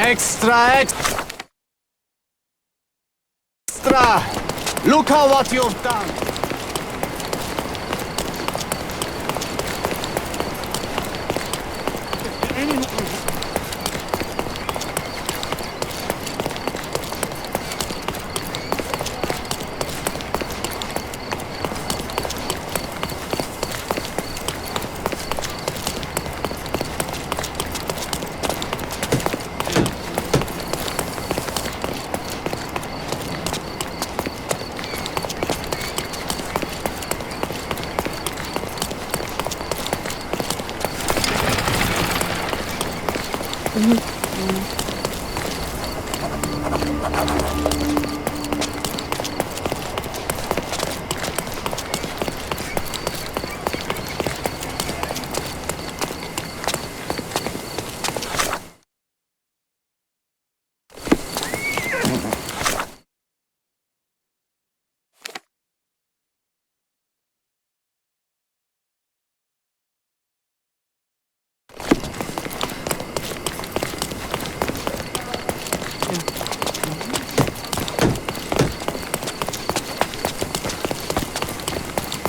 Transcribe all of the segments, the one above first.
Extra! Look at what you've done!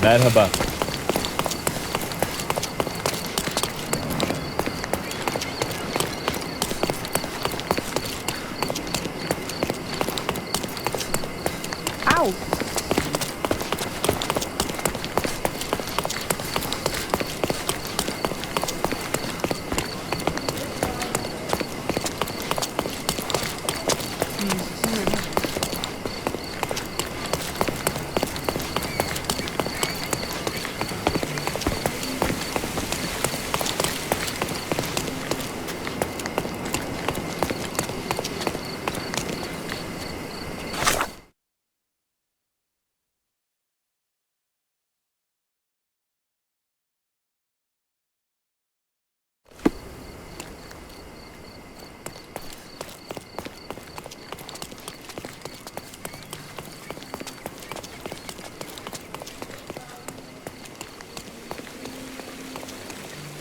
Merhaba. Ow!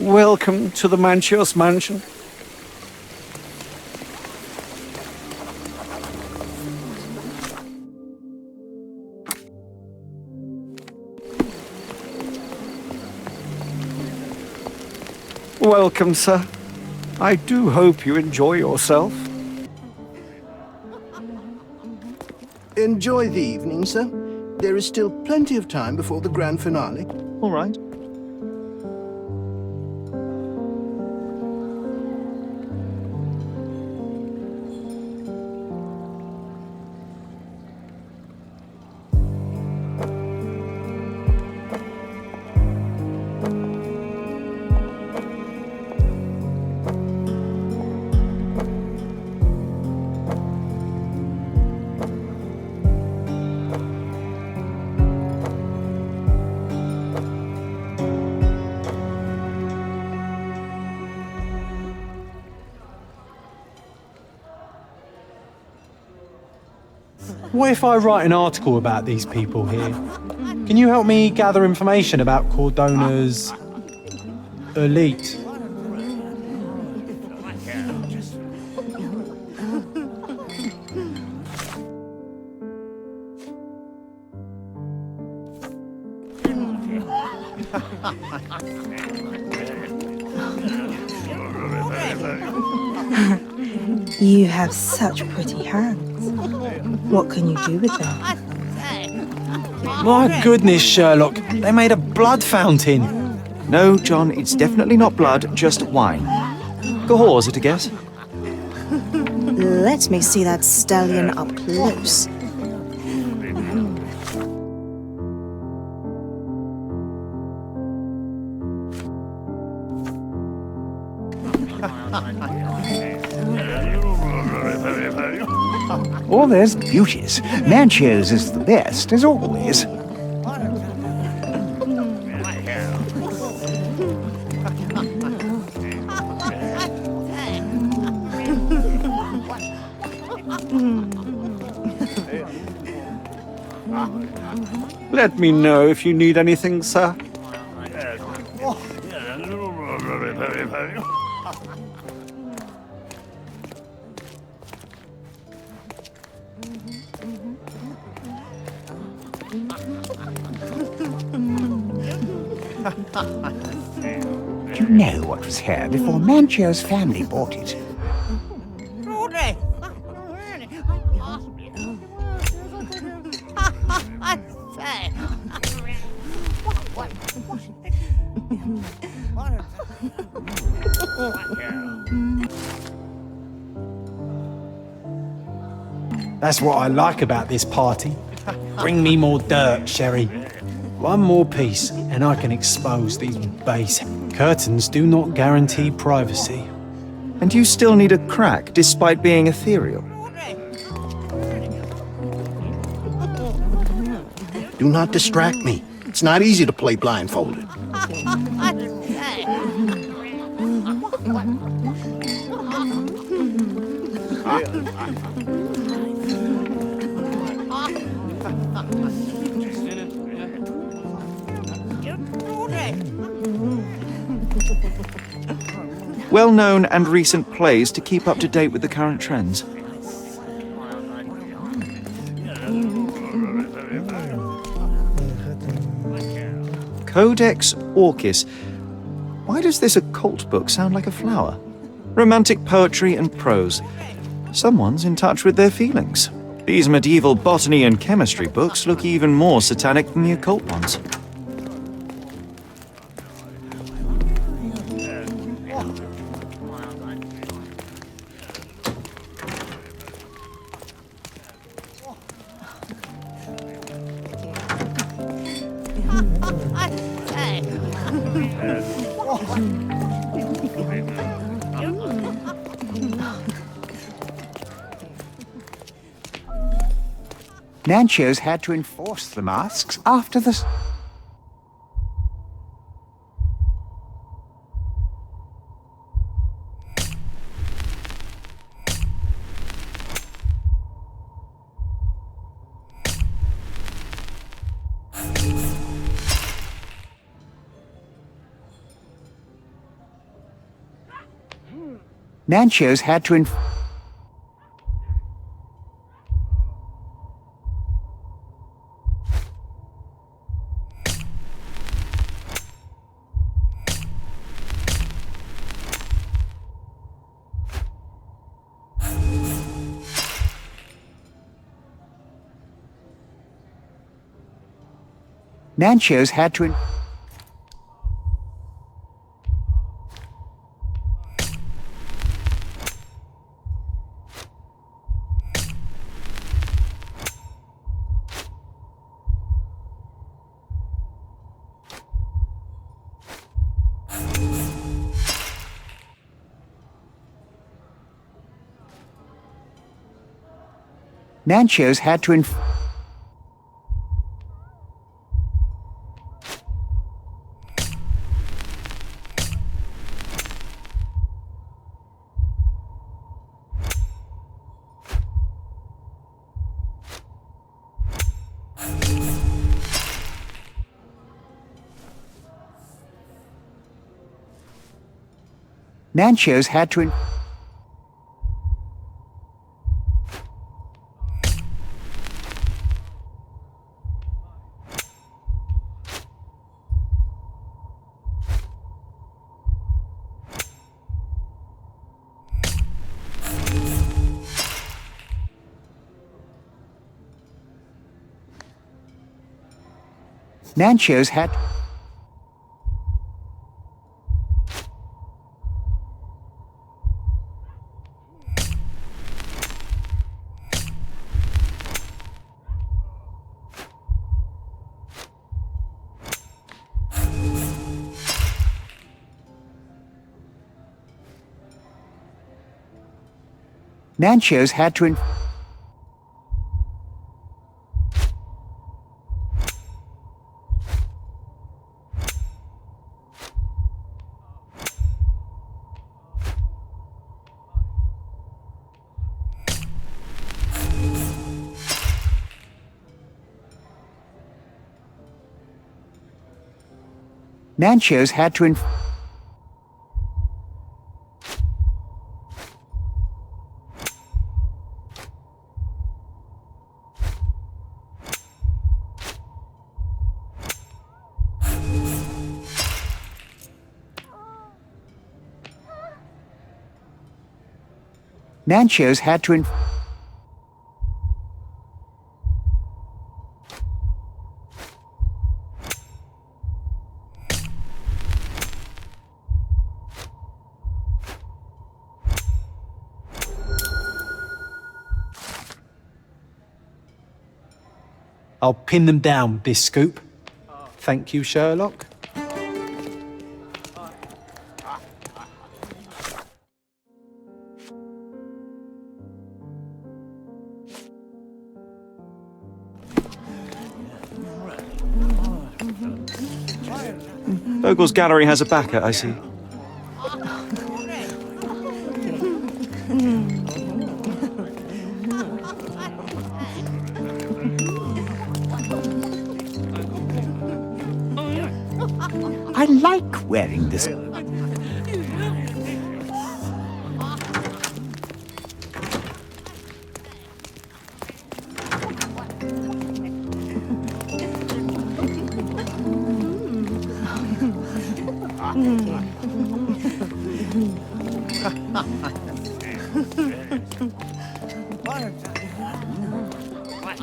Welcome to the Manchios mansion. Welcome, sir. I do hope you enjoy yourself. Enjoy the evening, sir. There is still plenty of time before the grand finale. All right. What if I write an article about these people here? Can you help me gather information about Cordona's elite? You have such pretty hands. What can you do with them? My goodness, Sherlock, they made a blood fountain. No, John, it's definitely not blood, just wine. Gahors at a guess? Let me see that stallion up close. Oh, there's beauties. Manchios is the best, as always. Let me know if you need anything, sir. You know what was here before Manchio's family bought it. That's what I like about this party. Bring me more dirt, Sherry. One more piece, and I can expose these base. Curtains do not guarantee privacy. And you still need a crack, despite being ethereal. Do not distract me. It's not easy to play blindfolded. Well-known and recent plays to keep up to date with the current trends. Codex Orchis. Why does this occult book sound like a flower? Romantic poetry and prose. Someone's in touch with their feelings. These medieval botany and chemistry books look even more satanic than the occult ones. Manchio's had to enforce the masks after the... Manchio's had to Manchio's had to... Manchio's had to... Manchio's had to... Manchio's had... Manchio's had to... Manchio's had to... Manchos had to I'll pin them down with this scoop. Thank you, Sherlock. Bogle's gallery has a backer, I see. I like wearing this.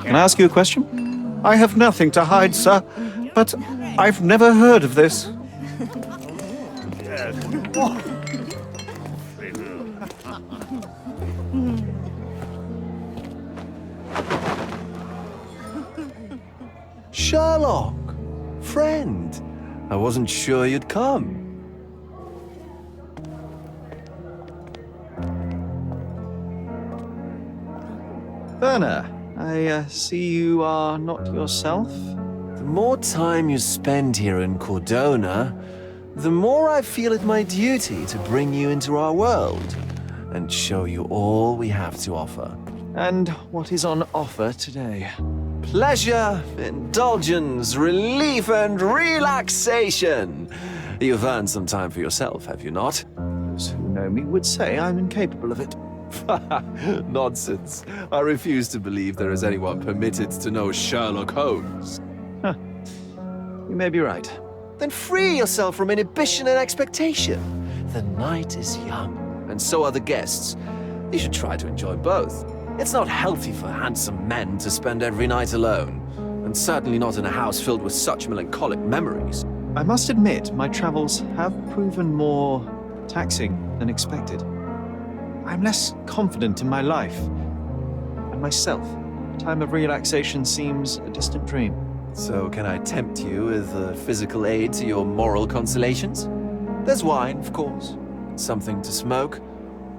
Can I ask you a question? I have nothing to hide, sir, but I've never heard of this. Sherlock! Friend! I wasn't sure you'd come. Werner, I see you are not yourself. The more time you spend here in Cordona, the more I feel it my duty to bring you into our world and show you all we have to offer. And what is on offer today? Pleasure, indulgence, relief, and relaxation. You've earned some time for yourself, have you not? Those who know me would say I'm incapable of it. Nonsense. I refuse to believe there is anyone permitted to know Sherlock Holmes. You may be right. Then free yourself from inhibition and expectation. The night is young, and so are the guests. You should try to enjoy both. It's not healthy for handsome men to spend every night alone, and certainly not in a house filled with such melancholic memories. I must admit, my travels have proven more taxing than expected. I'm less confident in my life and myself. A time of relaxation seems a distant dream. So can I tempt you with a physical aid to your moral consolations? There's wine, of course, something to smoke,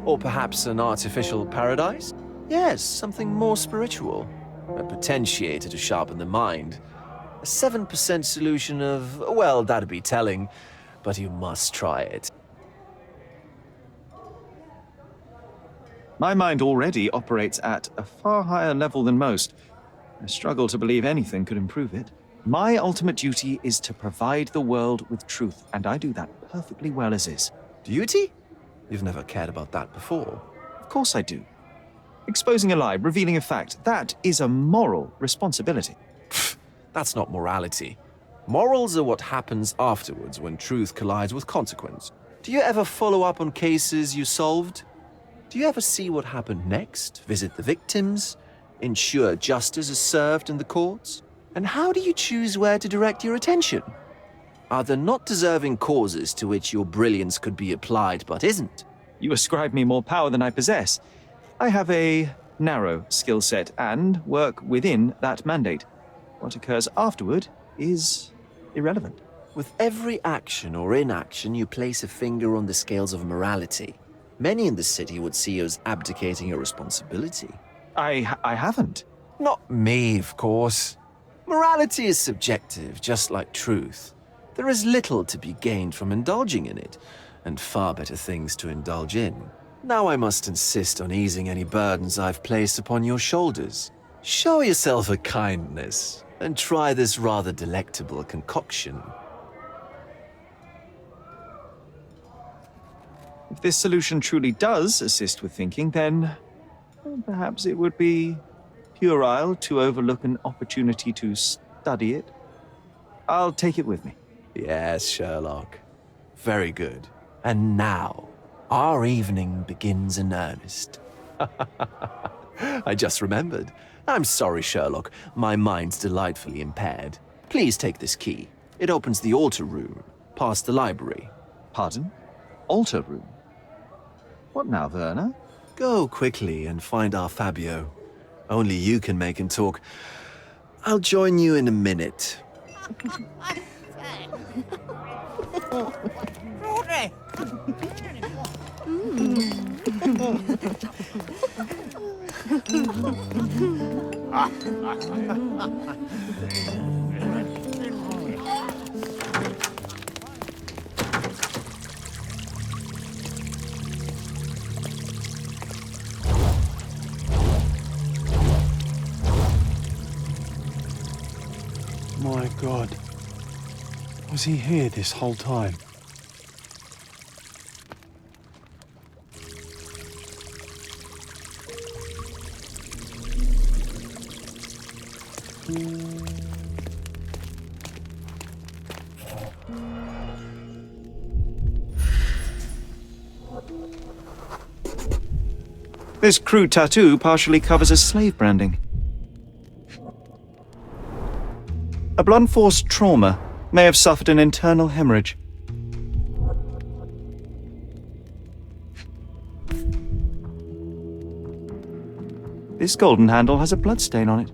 or perhaps an artificial paradise? Yes, something more spiritual, a potentiator to sharpen the mind. A 7% solution of, well, that'd be telling, but you must try it. My mind already operates at a far higher level than most. I struggle to believe anything could improve it. My ultimate duty is to provide the world with truth, and I do that perfectly well as is. Duty? You've never cared about that before. Of course I do. Exposing a lie, revealing a fact, that is a moral responsibility. That's not morality. Morals are what happens afterwards when truth collides with consequence. Do you ever follow up on cases you solved? Do you ever see what happened next? Visit the victims? Ensure justice is served in the courts? And how do you choose where to direct your attention? Are there not deserving causes to which your brilliance could be applied but isn't? You ascribe me more power than I possess. I have a narrow skill set and work within that mandate. What occurs afterward is irrelevant. With every action or inaction, you place a finger on the scales of morality. Many in the city would see you as abdicating your responsibility. I haven't. Not me, of course. Morality is subjective, just like truth. There is little to be gained from indulging in it, and far better things to indulge in. Now I must insist on easing any burdens I've placed upon your shoulders. Show yourself a kindness, and try this rather delectable concoction. If this solution truly does assist with thinking, then perhaps it would be puerile to overlook an opportunity to study it. I'll take it with me. Yes, Sherlock. Very good. And now, our evening begins in earnest. I just remembered. I'm sorry, Sherlock. My mind's delightfully impaired. Please take this key. It opens the altar room, past the library. Pardon? Altar room? What now, Werner? Go quickly and find our Fabio. Only you can make him talk. I'll join you in a minute. My God. Was he here this whole time? This crude tattoo partially covers a slave branding. A blunt force trauma may have suffered an internal hemorrhage. This golden handle has a bloodstain on it.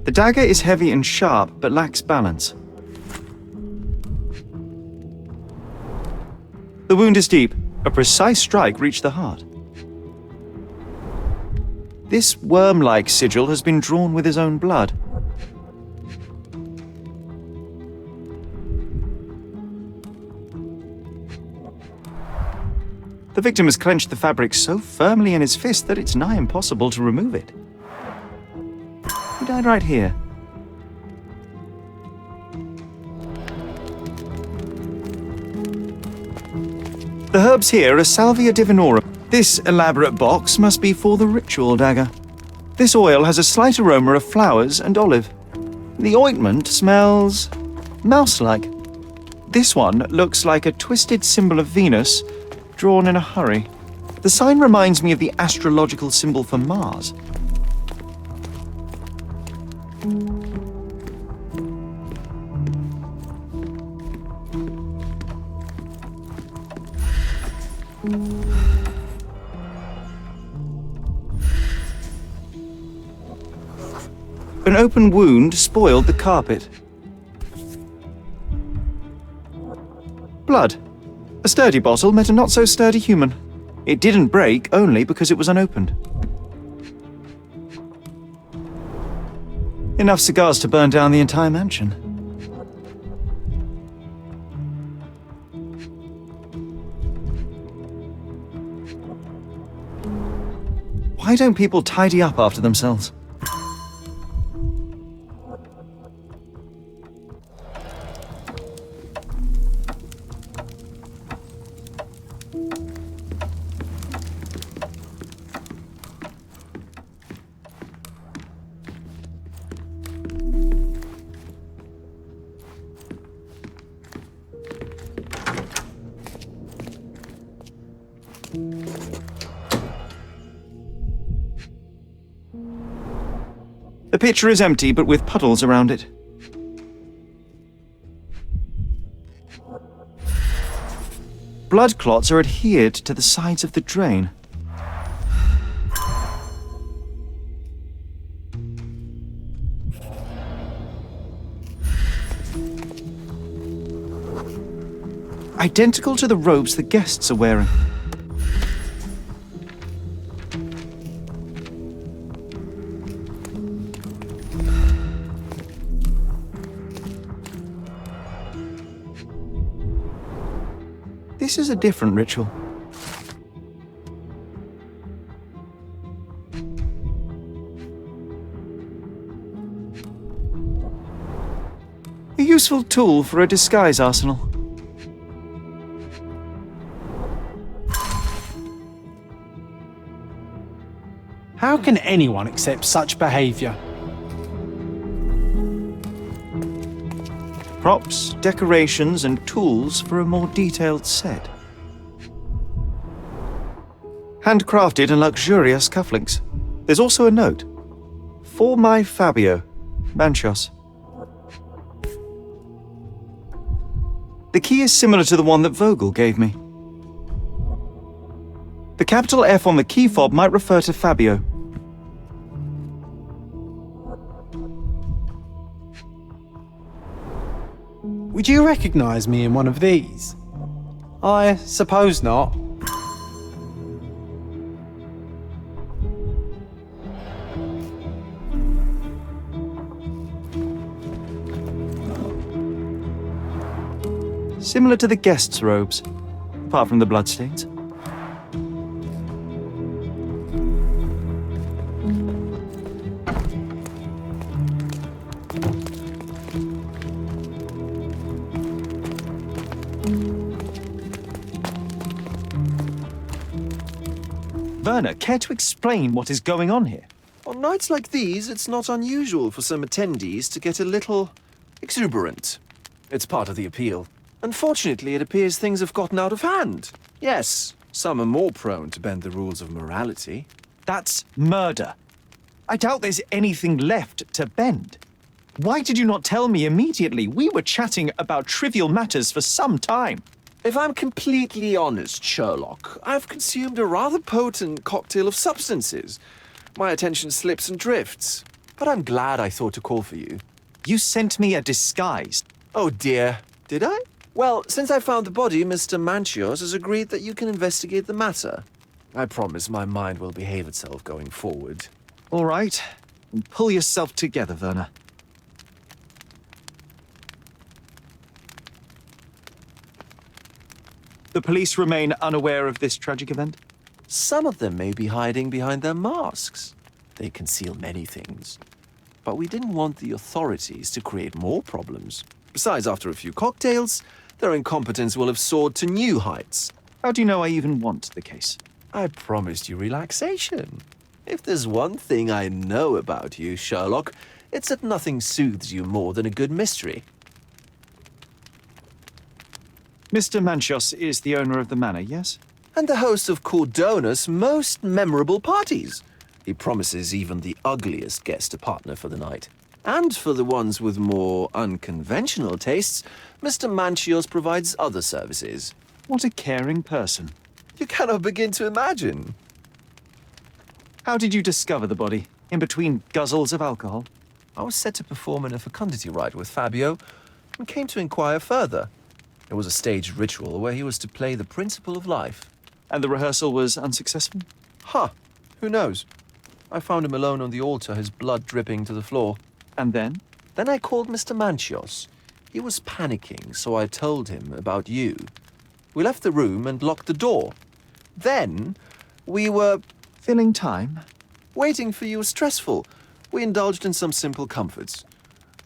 The dagger is heavy and sharp, but lacks balance. The wound is deep. A precise strike reached the heart. This worm-like sigil has been drawn with his own blood. The victim has clenched the fabric so firmly in his fist that it's nigh impossible to remove it. He died right here. The herbs here are Salvia divinorum. This elaborate box must be for the ritual dagger. This oil has a slight aroma of flowers and olive. The ointment smells mouse-like. This one looks like a twisted symbol of Venus, drawn in a hurry. The sign reminds me of the astrological symbol for Mars. An open wound spoiled the carpet. Blood. A sturdy bottle met a not-so-sturdy human. It didn't break only because it was unopened. Enough cigars to burn down the entire mansion. Why don't people tidy up after themselves? The pitcher is empty, but with puddles around it. Blood clots are adhered to the sides of the drain. Identical to the robes the guests are wearing. This is a different ritual. A useful tool for a disguise arsenal. How can anyone accept such behavior? Props, decorations, and tools for a more detailed set. Handcrafted and luxurious cufflinks. There's also a note. For my Fabio, Manchos. The key is similar to the one that Vogel gave me. The capital F on the key fob might refer to Fabio. Would you recognize me in one of these? I suppose not. Similar to the guests' robes, apart from the bloodstains. Werner, care to explain what is going on here? On nights like these, it's not unusual for some attendees to get a little exuberant. It's part of the appeal. Unfortunately, it appears things have gotten out of hand. Yes, some are more prone to bend the rules of morality. That's murder. I doubt there's anything left to bend. Why did you not tell me immediately? We were chatting about trivial matters for some time. If I'm completely honest, Sherlock, I've consumed a rather potent cocktail of substances. My attention slips and drifts. But I'm glad I thought to call for you. You sent me a disguise. Oh dear, did I? Well, since I found the body, Mr. Manchios has agreed that you can investigate the matter. I promise my mind will behave itself going forward. All right, then pull yourself together, Werner. The police remain unaware of this tragic event? Some of them may be hiding behind their masks. They conceal many things. But we didn't want the authorities to create more problems. Besides, after a few cocktails, their incompetence will have soared to new heights. How do you know I even want the case? I promised you relaxation. If there's one thing I know about you, Sherlock, it's that nothing soothes you more than a good mystery. Mr. Manchos is the owner of the manor, yes? And the host of Cordona's most memorable parties. He promises even the ugliest guest a partner for the night. And for the ones with more unconventional tastes, Mr. Manchios provides other services. What a caring person. You cannot begin to imagine. How did you discover the body? In between guzzles of alcohol? I was set to perform in a fecundity rite with Fabio and came to inquire further. It was a staged ritual where he was to play the principle of life. And the rehearsal was unsuccessful? Huh. Who knows? I found him alone on the altar, his blood dripping to the floor. And then? Then I called Mr. Manchios. He was panicking, so I told him about you. We left the room and locked the door. Then we were... Filling time? Waiting for you was stressful. We indulged in some simple comforts.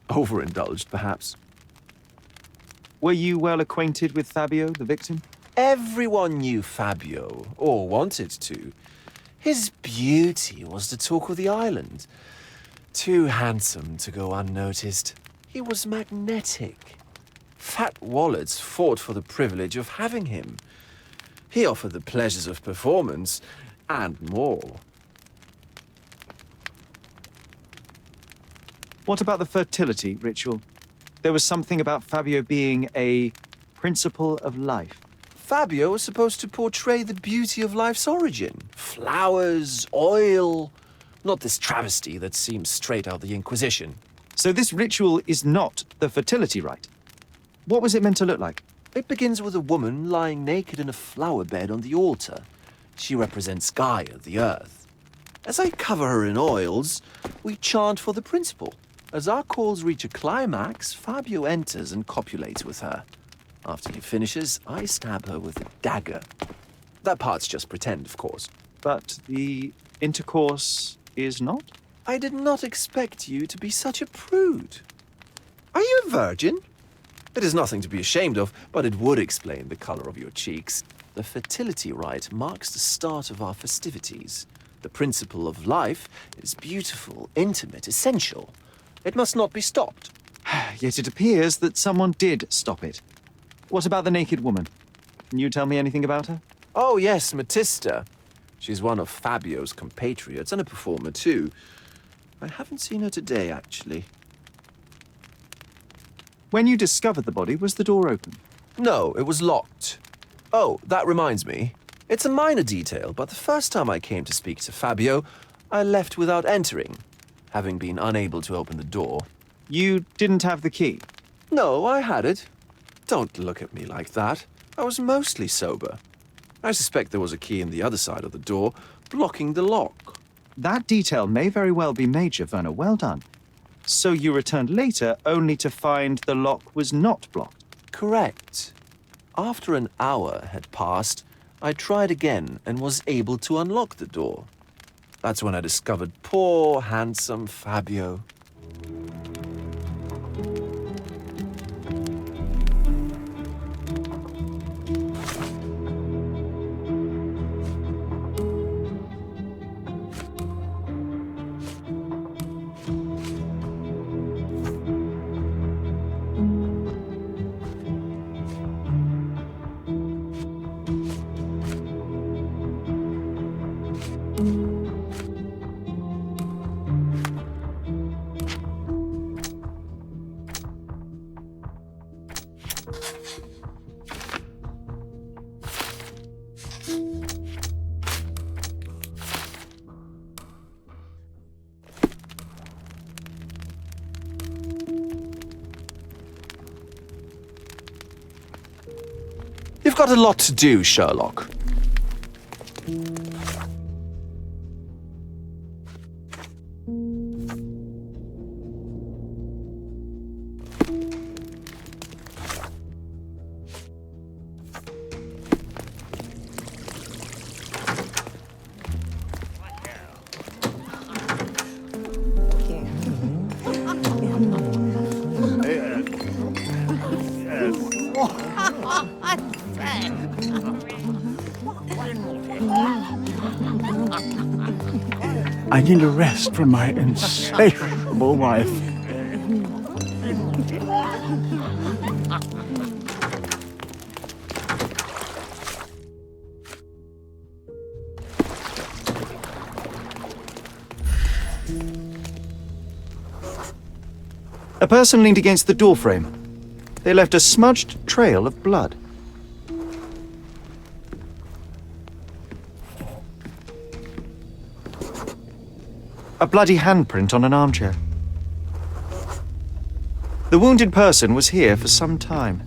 Overindulged, perhaps. Were you well acquainted with Fabio, the victim? Everyone knew Fabio, or wanted to. His beauty was the talk of the island. Too handsome to go unnoticed. He was magnetic. Fat wallets fought for the privilege of having him. He offered the pleasures of performance, and more. What about the fertility ritual? There was something about Fabio being a principle of life. Fabio was supposed to portray the beauty of life's origin. Flowers, oil... Not this travesty that seems straight out the Inquisition. So this ritual is not the fertility rite. What was it meant to look like? It begins with a woman lying naked in a flower bed on the altar. She represents Gaia, the earth. As I cover her in oils, we chant for the principle. As our calls reach a climax, Fabio enters and copulates with her. After he finishes, I stab her with a dagger. That part's just pretend, of course. But the intercourse is not? I did not expect you to be such a prude. Are you a virgin? It is nothing to be ashamed of, but it would explain the color of your cheeks. The fertility rite marks the start of our festivities. The principle of life is beautiful, intimate, essential. It must not be stopped. Yet it appears that someone did stop it. What about the naked woman? Can you tell me anything about her? Oh yes, Matista. She's one of Fabio's compatriots and a performer too. I haven't seen her today, actually. When you discovered the body, was the door open? No, it was locked. Oh, that reminds me. It's a minor detail, but the first time I came to speak to Fabio, I left without entering, having been unable to open the door. You didn't have the key? No, I had it. Don't look at me like that. I was mostly sober. I suspect there was a key in the other side of the door, blocking the lock. That detail may very well be major, Werner. Well done. So you returned later only to find the lock was not blocked? Correct. After an hour had passed, I tried again and was able to unlock the door. That's when I discovered poor, handsome Fabio. You've got a lot to do, Sherlock. I need a rest from my insatiable wife. A person leaned against the doorframe. They left a smudged trail of blood. A bloody handprint on an armchair. The wounded person was here for some time.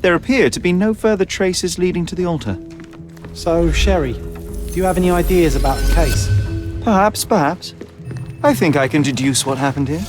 There appear to be no further traces leading to the altar. So, Sherry, do you have any ideas about the case? Perhaps. I think I can deduce what happened here.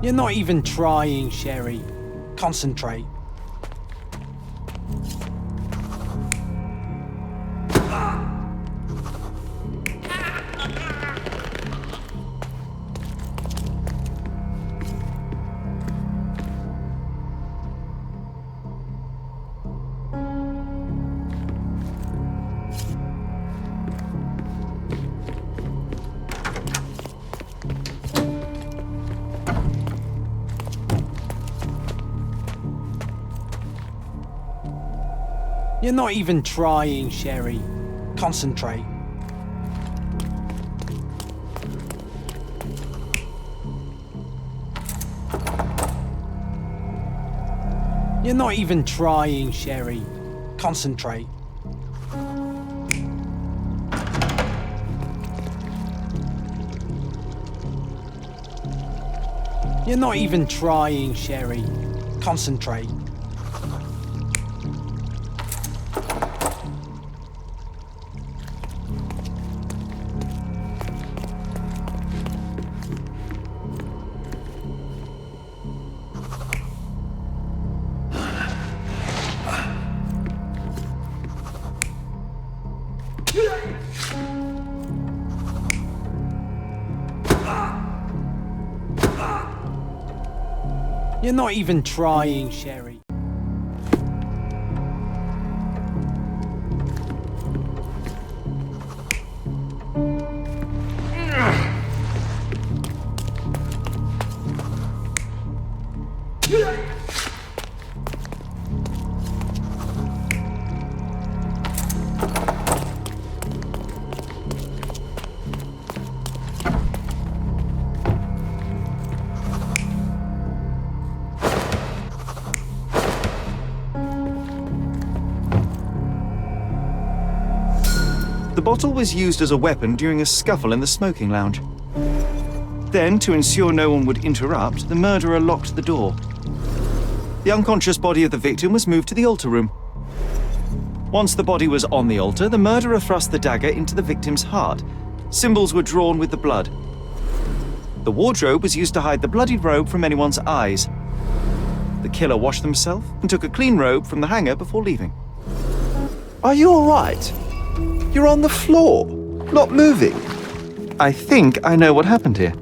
You're not even trying, Sherry. Concentrate. You're not even trying, Sherry. Concentrate. You're not even trying, Sherry. Concentrate. You're not even trying, Sherry. Concentrate. You're not even trying, Sherry. The bottle was used as a weapon during a scuffle in the smoking lounge. Then, to ensure no one would interrupt, the murderer locked the door. The unconscious body of the victim was moved to the altar room. Once the body was on the altar, the murderer thrust the dagger into the victim's heart. Symbols were drawn with the blood. The wardrobe was used to hide the bloodied robe from anyone's eyes. The killer washed himself and took a clean robe from the hanger before leaving. Are you all right? You're on the floor, not moving. I think I know what happened here.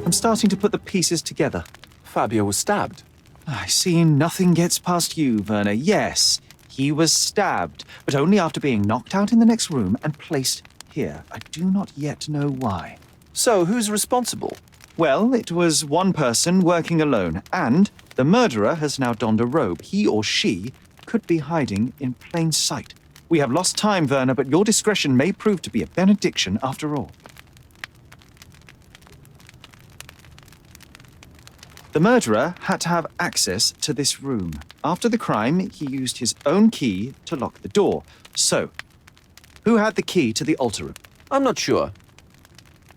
I'm starting to put the pieces together. Fabio was stabbed. I see nothing gets past you, Werner. Yes, he was stabbed, but only after being knocked out in the next room and placed here. I do not yet know why. So, who's responsible? Well, it was one person working alone, and the murderer has now donned a robe. He or she could be hiding in plain sight. We have lost time, Werner, but your discretion may prove to be a benediction after all. The murderer had to have access to this room. After the crime, he used his own key to lock the door. So, who had the key to the altar room? I'm not sure.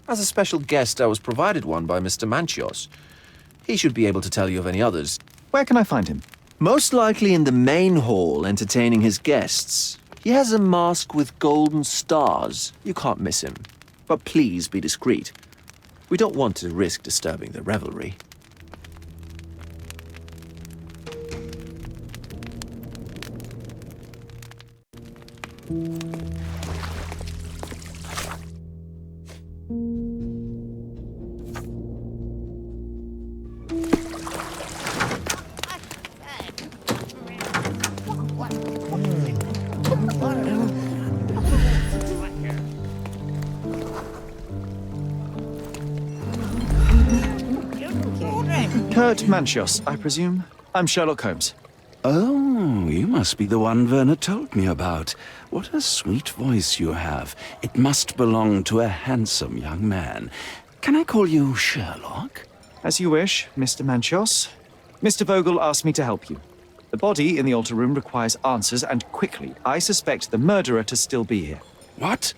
As a special guest, I was provided one by Mr. Manchios. He should be able to tell you of any others. Where can I find him? Most likely in the main hall, entertaining his guests. He has a mask with golden stars. You can't miss him. But please be discreet. We don't want to risk disturbing the revelry. Kurt Manchios, I presume. I'm Sherlock Holmes. Oh, you must be the one Werner told me about. What a sweet voice you have. It must belong to a handsome young man. Can I call you Sherlock? As you wish, Mr. Manchos. Mr. Vogel asked me to help you. The body in the altar room requires answers, and quickly. I suspect the murderer to still be here. What?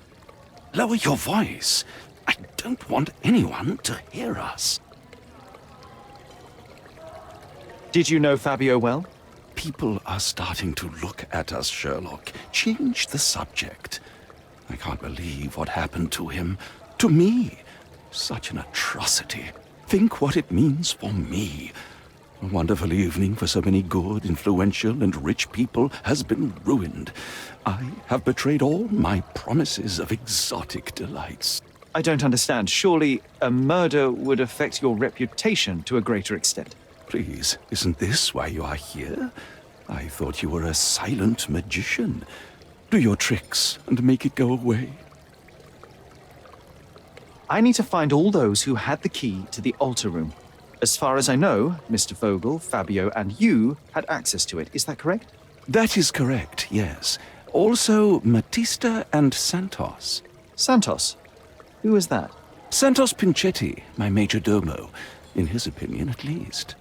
Lower your voice. I don't want anyone to hear us. Did you know Fabio well? People are starting to look at us, Sherlock. Change the subject. I can't believe what happened to him. To me. Such an atrocity. Think what it means for me. A wonderful evening for so many good, influential, and rich people has been ruined. I have betrayed all my promises of exotic delights. I don't understand. Surely a murder would affect your reputation to a greater extent. Please, isn't this why you are here? I thought you were a silent magician. Do your tricks and make it go away. I need to find all those who had the key to the altar room. As far as I know, Mr. Vogel, Fabio, and you had access to it. Is that correct? That is correct, yes. Also, Matista and Santos. Santos? Who is that? Santos Pinchetti, my major domo. In his opinion, at least.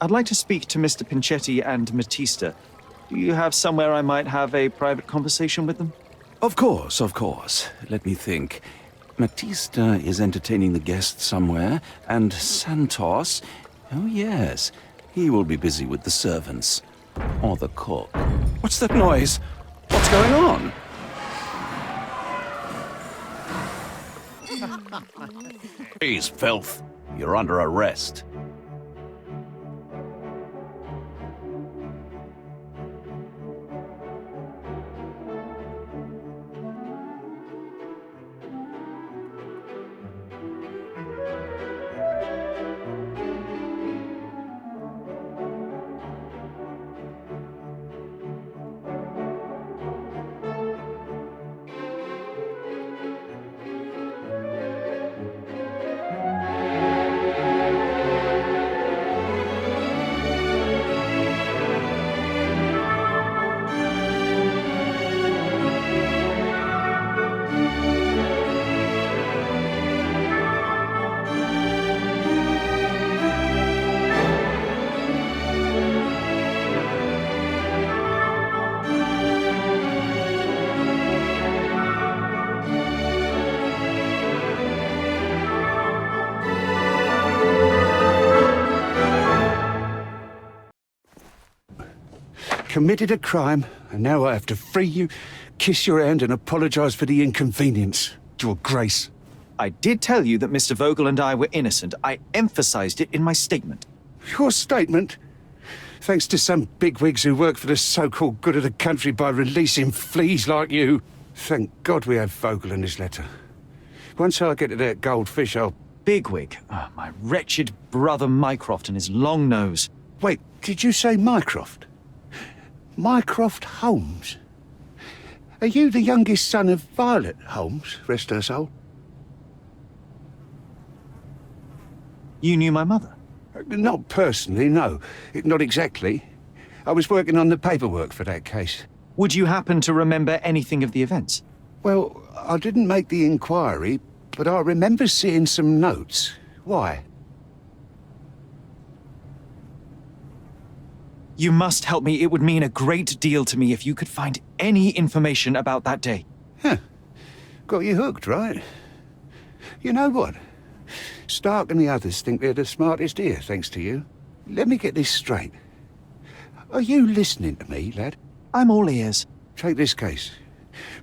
I'd like to speak to Mr. Pinchetti and Matista. Do you have somewhere I might have a private conversation with them? Of course, of course. Let me think. Matista is entertaining the guests somewhere, and Santos... Oh, yes. He will be busy with the servants. Or the cook. What's that noise? What's going on? Please, filth. You're under arrest. Committed a crime, and now I have to free you, kiss your hand, and apologize for the inconvenience. Your Grace. I did tell you that Mr. Vogel and I were innocent. I emphasized it in my statement. Your statement? Thanks to some bigwigs who work for the so-called good of the country by releasing fleas like you. Thank God we have Vogel in his letter. Once I get to that goldfish, I'll... Bigwig? Oh, my wretched brother Mycroft and his long nose. Wait, did you say Mycroft? Mycroft Holmes? Are you the youngest son of Violet Holmes, rest her soul? You knew my mother? Not personally, no. Not exactly. I was working on the paperwork for that case. Would you happen to remember anything of the events? Well, I didn't make the inquiry, but I remember seeing some notes. Why? You must help me. It would mean a great deal to me if you could find any information about that day. Huh. Got you hooked, right? You know what? Stark and the others think they're the smartest here, thanks to you. Let me get this straight. Are you listening to me, lad? I'm all ears. Take this case.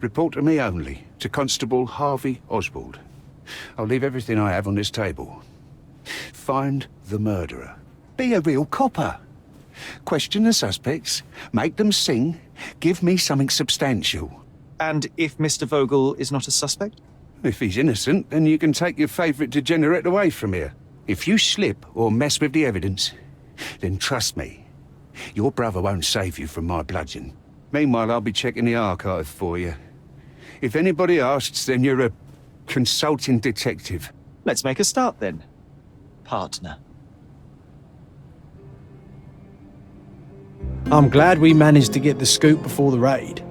Report to me only, to Constable Harvey Oswald. I'll leave everything I have on this table. Find the murderer. Be a real copper. Question the suspects, make them sing, give me something substantial. And if Mr. Vogel is not a suspect? If he's innocent, then you can take your favourite degenerate away from here. If you slip or mess with the evidence, then trust me, your brother won't save you from my bludgeon. Meanwhile, I'll be checking the archive for you. If anybody asks, then you're a consulting detective. Let's make a start then, partner. I'm glad we managed to get the scoop before the raid.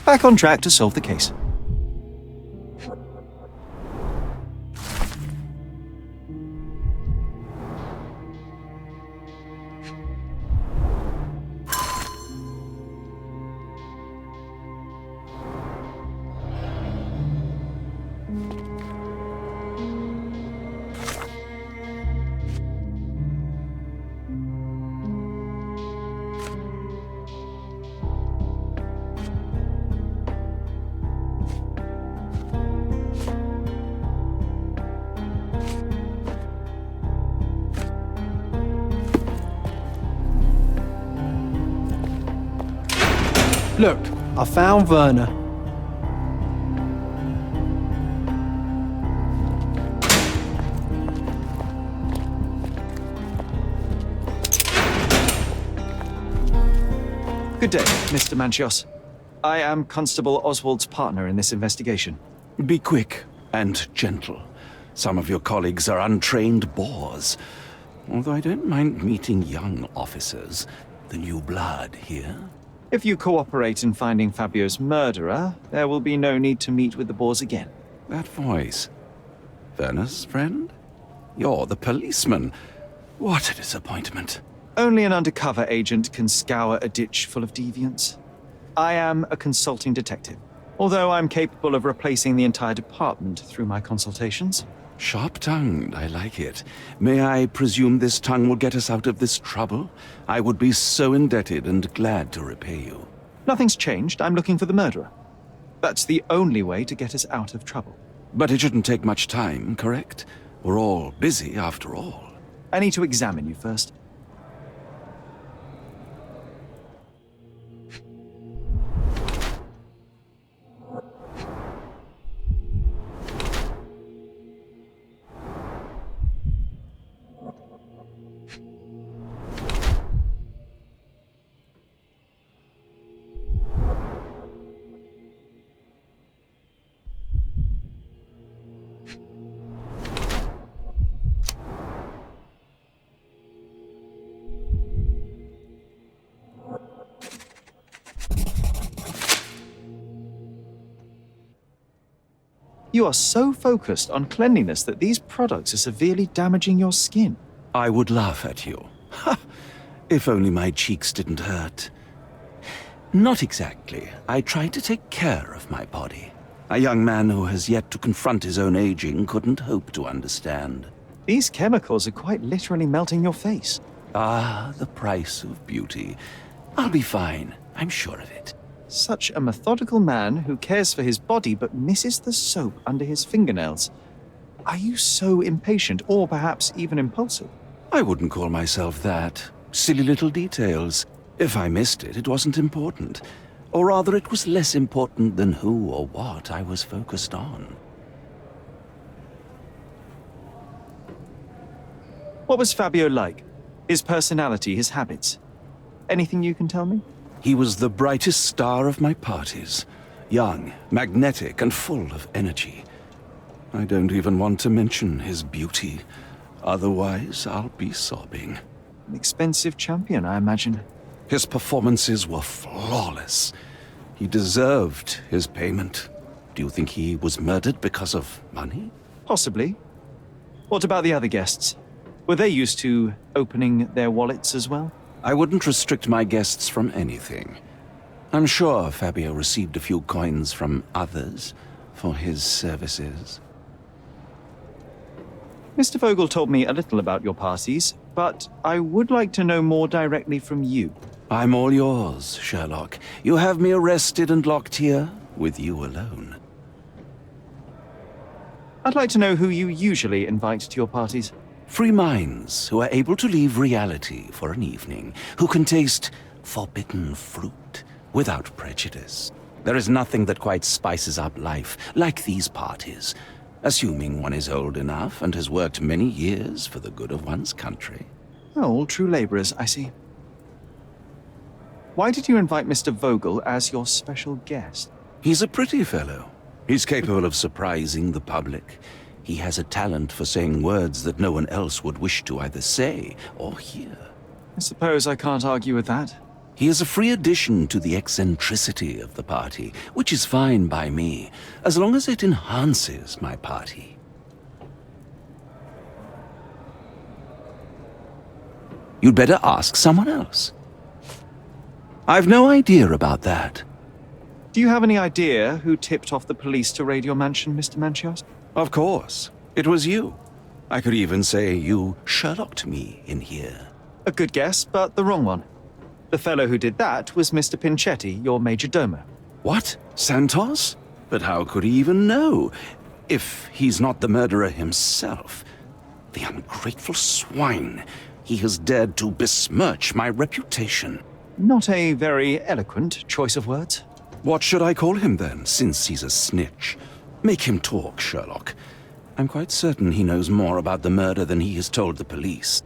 Back on track to solve the case. Look, I found Werner. Good day, Mr. Manchios. I am Constable Oswald's partner in this investigation. Be quick and gentle. Some of your colleagues are untrained boors. Although I don't mind meeting young officers. The new blood here. If you cooperate in finding Fabio's murderer, there will be no need to meet with the Boers again. That voice. Werner's friend? You're the policeman. What a disappointment. Only an undercover agent can scour a ditch full of deviants. I am a consulting detective, although I'm capable of replacing the entire department through my consultations. Sharp-tongued, I like it. May I presume this tongue will get us out of this trouble? I would be so indebted and glad to repay you. Nothing's changed. I'm looking for the murderer. That's the only way to get us out of trouble. But it shouldn't take much time, correct? We're all busy after all. I need to examine you first. You are so focused on cleanliness that these products are severely damaging your skin. I would laugh at you. Ha! If only my cheeks didn't hurt. Not exactly. I try to take care of my body. A young man who has yet to confront his own aging couldn't hope to understand. These chemicals are quite literally melting your face. Ah, the price of beauty. I'll be fine. I'm sure of it. Such a methodical man who cares for his body but misses the soap under his fingernails. Are you so impatient or perhaps even impulsive? I wouldn't call myself that. Silly little details. If I missed it, it wasn't important. Or rather, it was less important than who or what I was focused on. What was Fabio like? His personality, his habits? Anything you can tell me? He was the brightest star of my parties. Young, magnetic, and full of energy. I don't even want to mention his beauty. Otherwise, I'll be sobbing. An expensive champion, I imagine. His performances were flawless. He deserved his payment. Do you think he was murdered because of money? Possibly. What about the other guests? Were they used to opening their wallets as well? I wouldn't restrict my guests from anything. I'm sure Fabio received a few coins from others for his services. Mr. Vogel told me a little about your parties, but I would like to know more directly from you. I'm all yours, Sherlock. You have me arrested and locked here with you alone. I'd like to know who you usually invite to your parties. Free minds who are able to leave reality for an evening, who can taste forbidden fruit without prejudice. There is nothing that quite spices up life like these parties, assuming one is old enough and has worked many years for the good of one's country. Oh, all true laborers, I see. Why did you invite Mr. Vogel as your special guest? He's a pretty fellow. He's capable of surprising the public. He has a talent for saying words that no one else would wish to either say or hear. I suppose I can't argue with that. He is a free addition to the eccentricity of the party, which is fine by me, as long as it enhances my party. You'd better ask someone else. I've no idea about that. Do you have any idea who tipped off the police to raid your mansion, Mr. Manchios? Of course. It was you. I could even say you Sherlocked me in here. A good guess, but the wrong one. The fellow who did that was Mr. Pinchetti, your major domo. What? Santos? But how could he even know? If he's not the murderer himself. The ungrateful swine. He has dared to besmirch my reputation. Not a very eloquent choice of words. What should I call him then, since he's a snitch? Make him talk, Sherlock. I'm quite certain he knows more about the murder than he has told the police.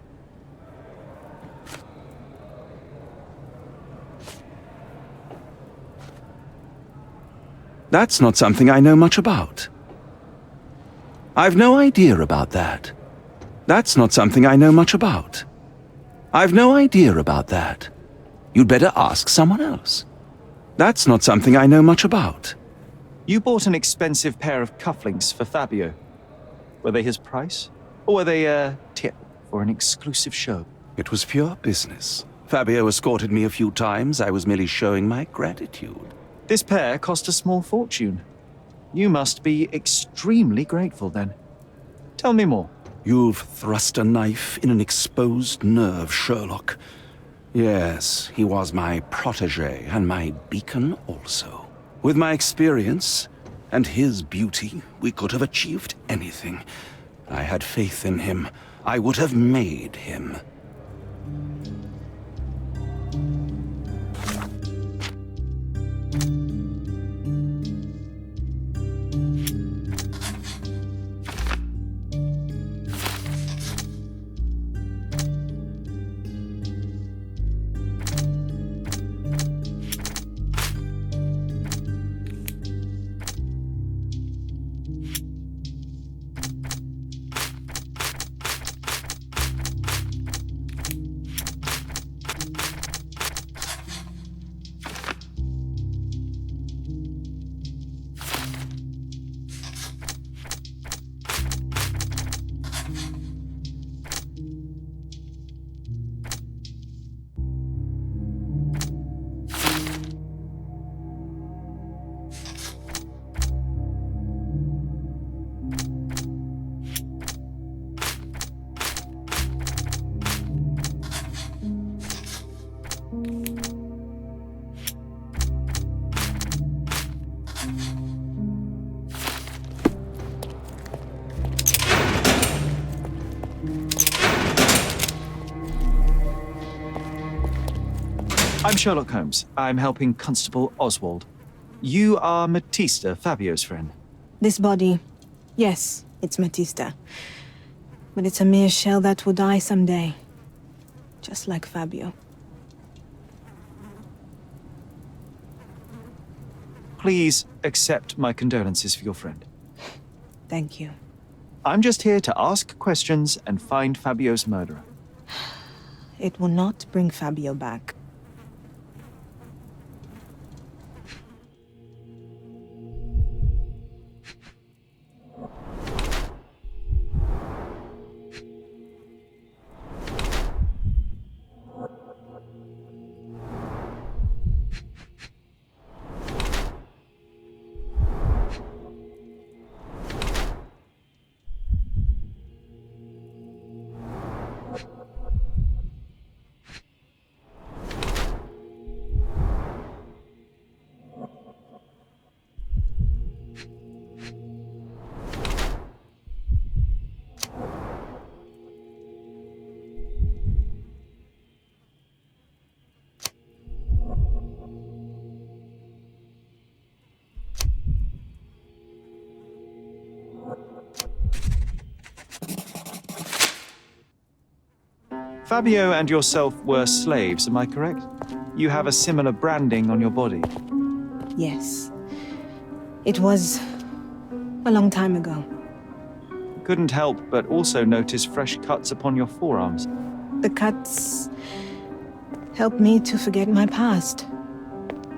That's not something I know much about. I've no idea about that. That's not something I know much about. I've no idea about that. You'd better ask someone else. That's not something I know much about. You bought an expensive pair of cufflinks for Fabio. Were they his price? Or were they a tip for an exclusive show? It was pure business. Fabio escorted me a few times. I was merely showing my gratitude. This pair cost a small fortune. You must be extremely grateful then. Tell me more. You've thrust a knife in an exposed nerve, Sherlock. Yes, he was my protégé and my beacon also. With my experience and his beauty, we could have achieved anything. I had faith in him. I would have made him. I'm Sherlock Holmes. I'm helping Constable Oswald. You are Matista, Fabio's friend. This body, yes, it's Matista. But it's a mere shell that will die someday. Just like Fabio. Please accept my condolences for your friend. Thank you. I'm just here to ask questions and find Fabio's murderer. It will not bring Fabio back. Fabio and yourself were slaves, am I correct? You have a similar branding on your body. Yes. It was a long time ago. Couldn't help but also notice fresh cuts upon your forearms. The cuts helped me to forget my past,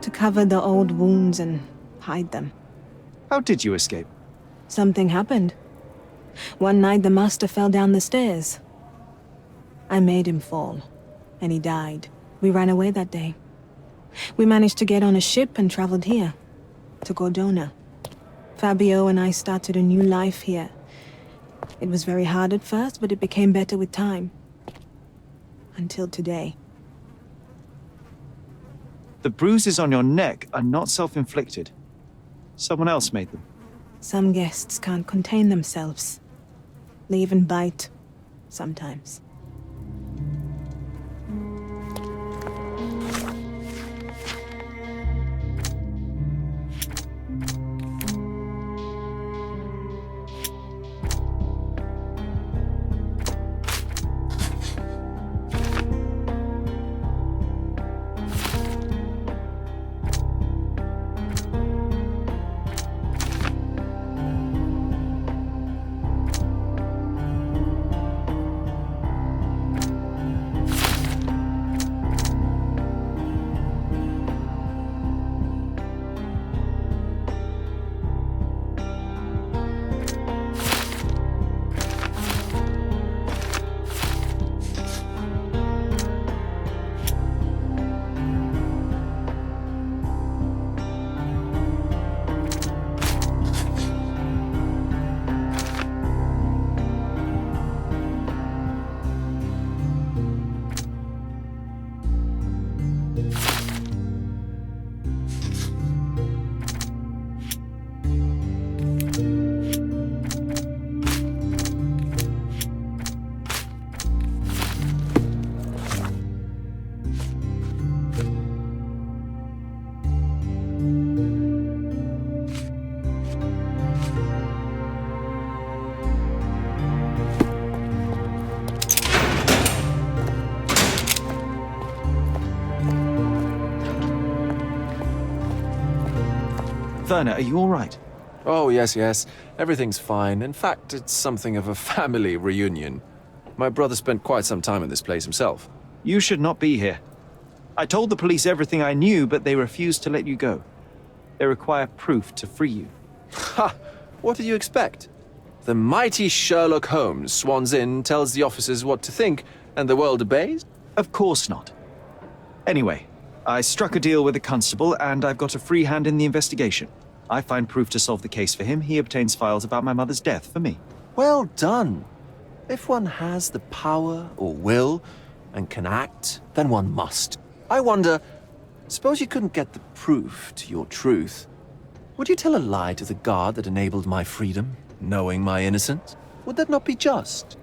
to cover the old wounds and hide them. How did you escape? Something happened. One night the master fell down the stairs. I made him fall, and he died. We ran away that day. We managed to get on a ship and traveled here, to Gordona. Fabio and I started a new life here. It was very hard at first, but it became better with time. Until today. The bruises on your neck are not self-inflicted. Someone else made them. Some guests can't contain themselves. They even bite, sometimes. Werner, are you all right? Oh, yes. Everything's fine. In fact, it's something of a family reunion. My brother spent quite some time in this place himself. You should not be here. I told the police everything I knew, but they refused to let you go. They require proof to free you. Ha! What did you expect? The mighty Sherlock Holmes swans in, tells the officers what to think, and the world obeys? Of course not. Anyway, I struck a deal with the constable, and I've got a free hand in the investigation. I find proof to solve the case for him. He obtains files about my mother's death for me. Well done. If one has the power or will and can act, then one must. I wonder, suppose you couldn't get the proof to your truth. Would you tell a lie to the guard that enabled my freedom, knowing my innocence? Would that not be just?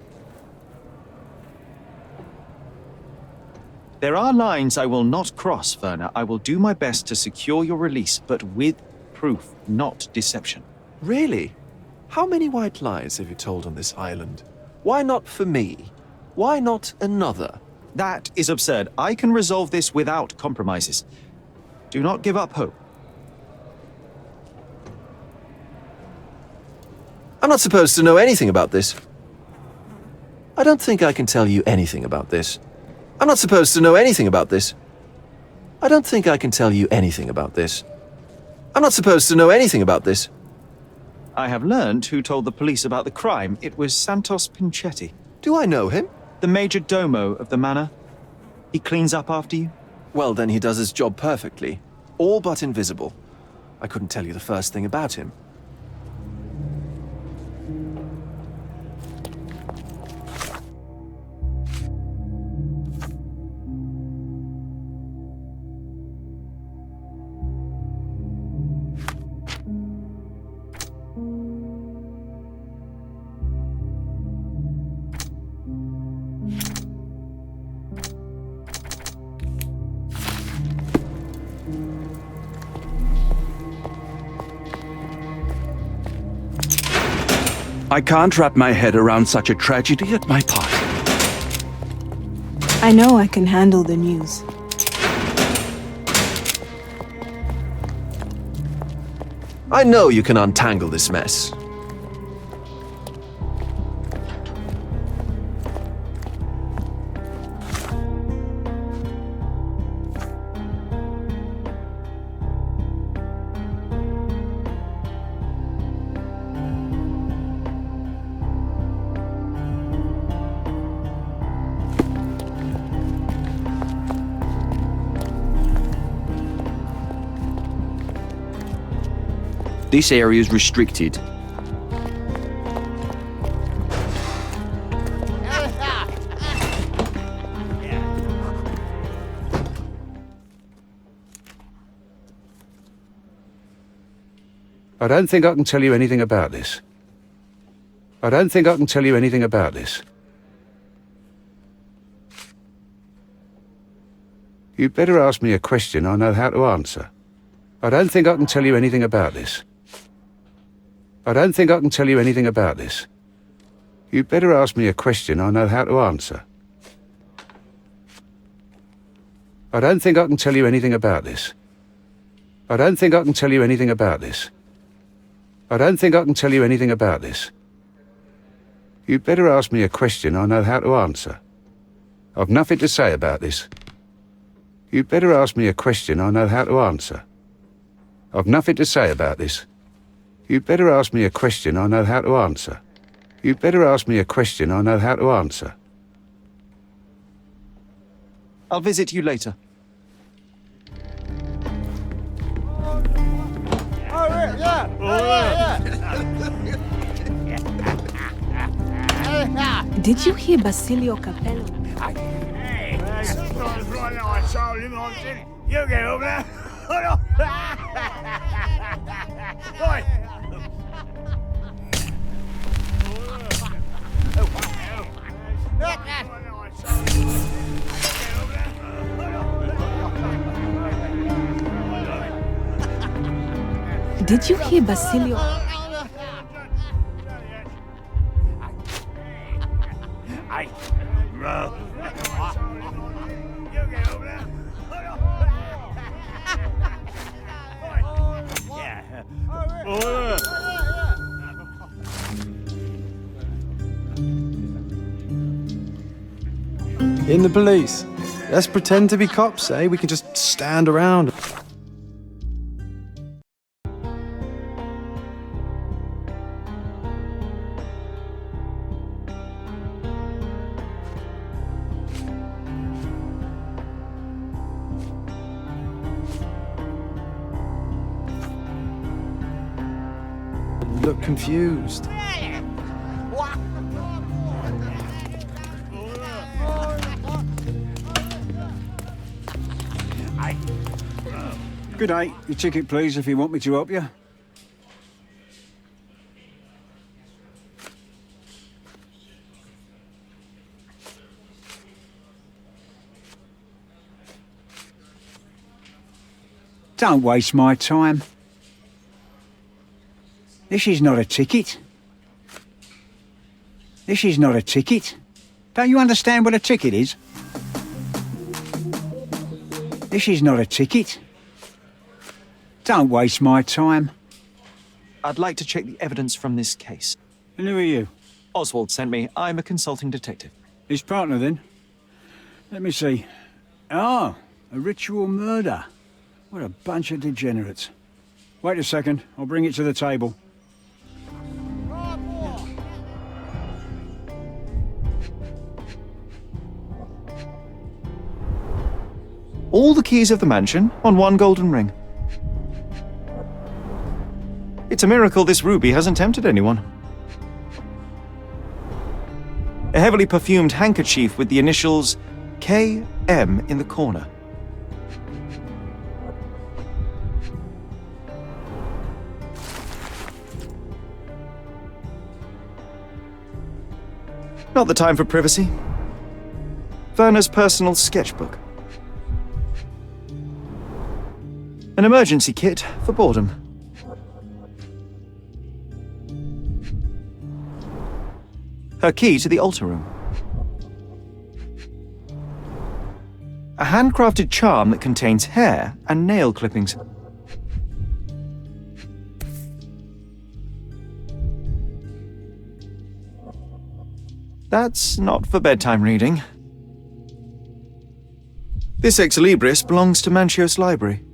There are lines I will not cross, Werner. I will do my best to secure your release, but with proof, not deception. Really? How many white lies have you told on this island? Why not for me? Why not another? That is absurd. I can resolve this without compromises. Do not give up hope. I'm not supposed to know anything about this. I don't think I can tell you anything about this. I'm not supposed to know anything about this. I don't think I can tell you anything about this. I'm not supposed to know anything about this. I have learned who told the police about the crime. It was Santos Pinchetti. Do I know him? The major domo of the manor. He cleans up after you? Well, then he does his job perfectly. All but invisible. I couldn't tell you the first thing about him. I can't wrap my head around such a tragedy at my party. I know I can handle the news. I know you can untangle this mess. This area is restricted. I don't think I can tell you anything about this. I don't think I can tell you anything about this. You'd better ask me a question I know how to answer. I don't think I can tell you anything about this. I don't think I can tell you anything about this. You'd better ask me a question I know how to answer. I don't think I can tell you anything about this. I don't think I can tell you anything about this. I don't think I can tell you anything about this. You'd better ask me a question I know how to answer. I've nothing to say about this. You'd better ask me a question I know how to answer. I've nothing to say about this. You'd better ask me a question I know how to answer. You'd better ask me a question I know how to answer. I'll visit you later. Did you hear Basilio Capello? You get over there. Did you hear Basilio? In the police. Let's pretend to be cops, eh? We can just stand around. Look confused. Good day. Your ticket, please, if you want me to help you. Don't waste my time. This is not a ticket. This is not a ticket. Don't you understand what a ticket is? This is not a ticket. Don't waste my time. I'd like to check the evidence from this case. And who are you? Oswald sent me. I'm a consulting detective. His partner, then? Let me see. Ah, a ritual murder. What a bunch of degenerates. Wait a second. I'll bring it to the table. All the keys of the mansion on one golden ring. It's a miracle this ruby hasn't tempted anyone. A heavily perfumed handkerchief with the initials KM in the corner. Not the time for privacy. Werner's personal sketchbook. An emergency kit for boredom. Her key to the altar room. A handcrafted charm that contains hair and nail clippings. That's not for bedtime reading. This ex libris belongs to Manchios Library.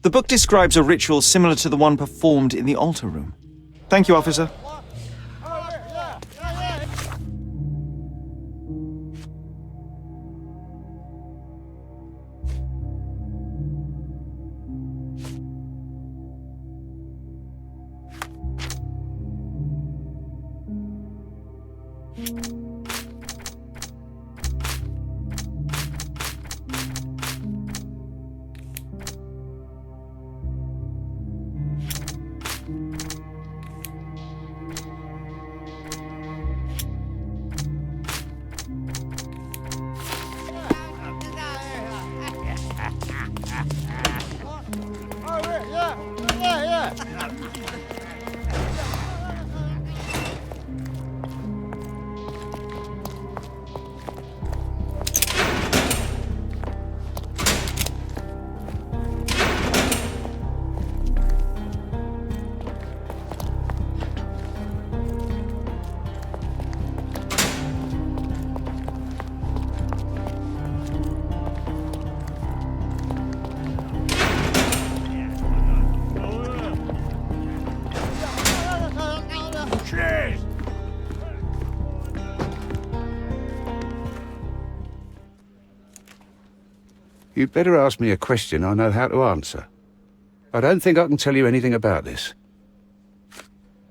The book describes a ritual similar to the one performed in the altar room. Thank you, officer. You'd better ask me a question I know how to answer. I don't think I can tell you anything about this.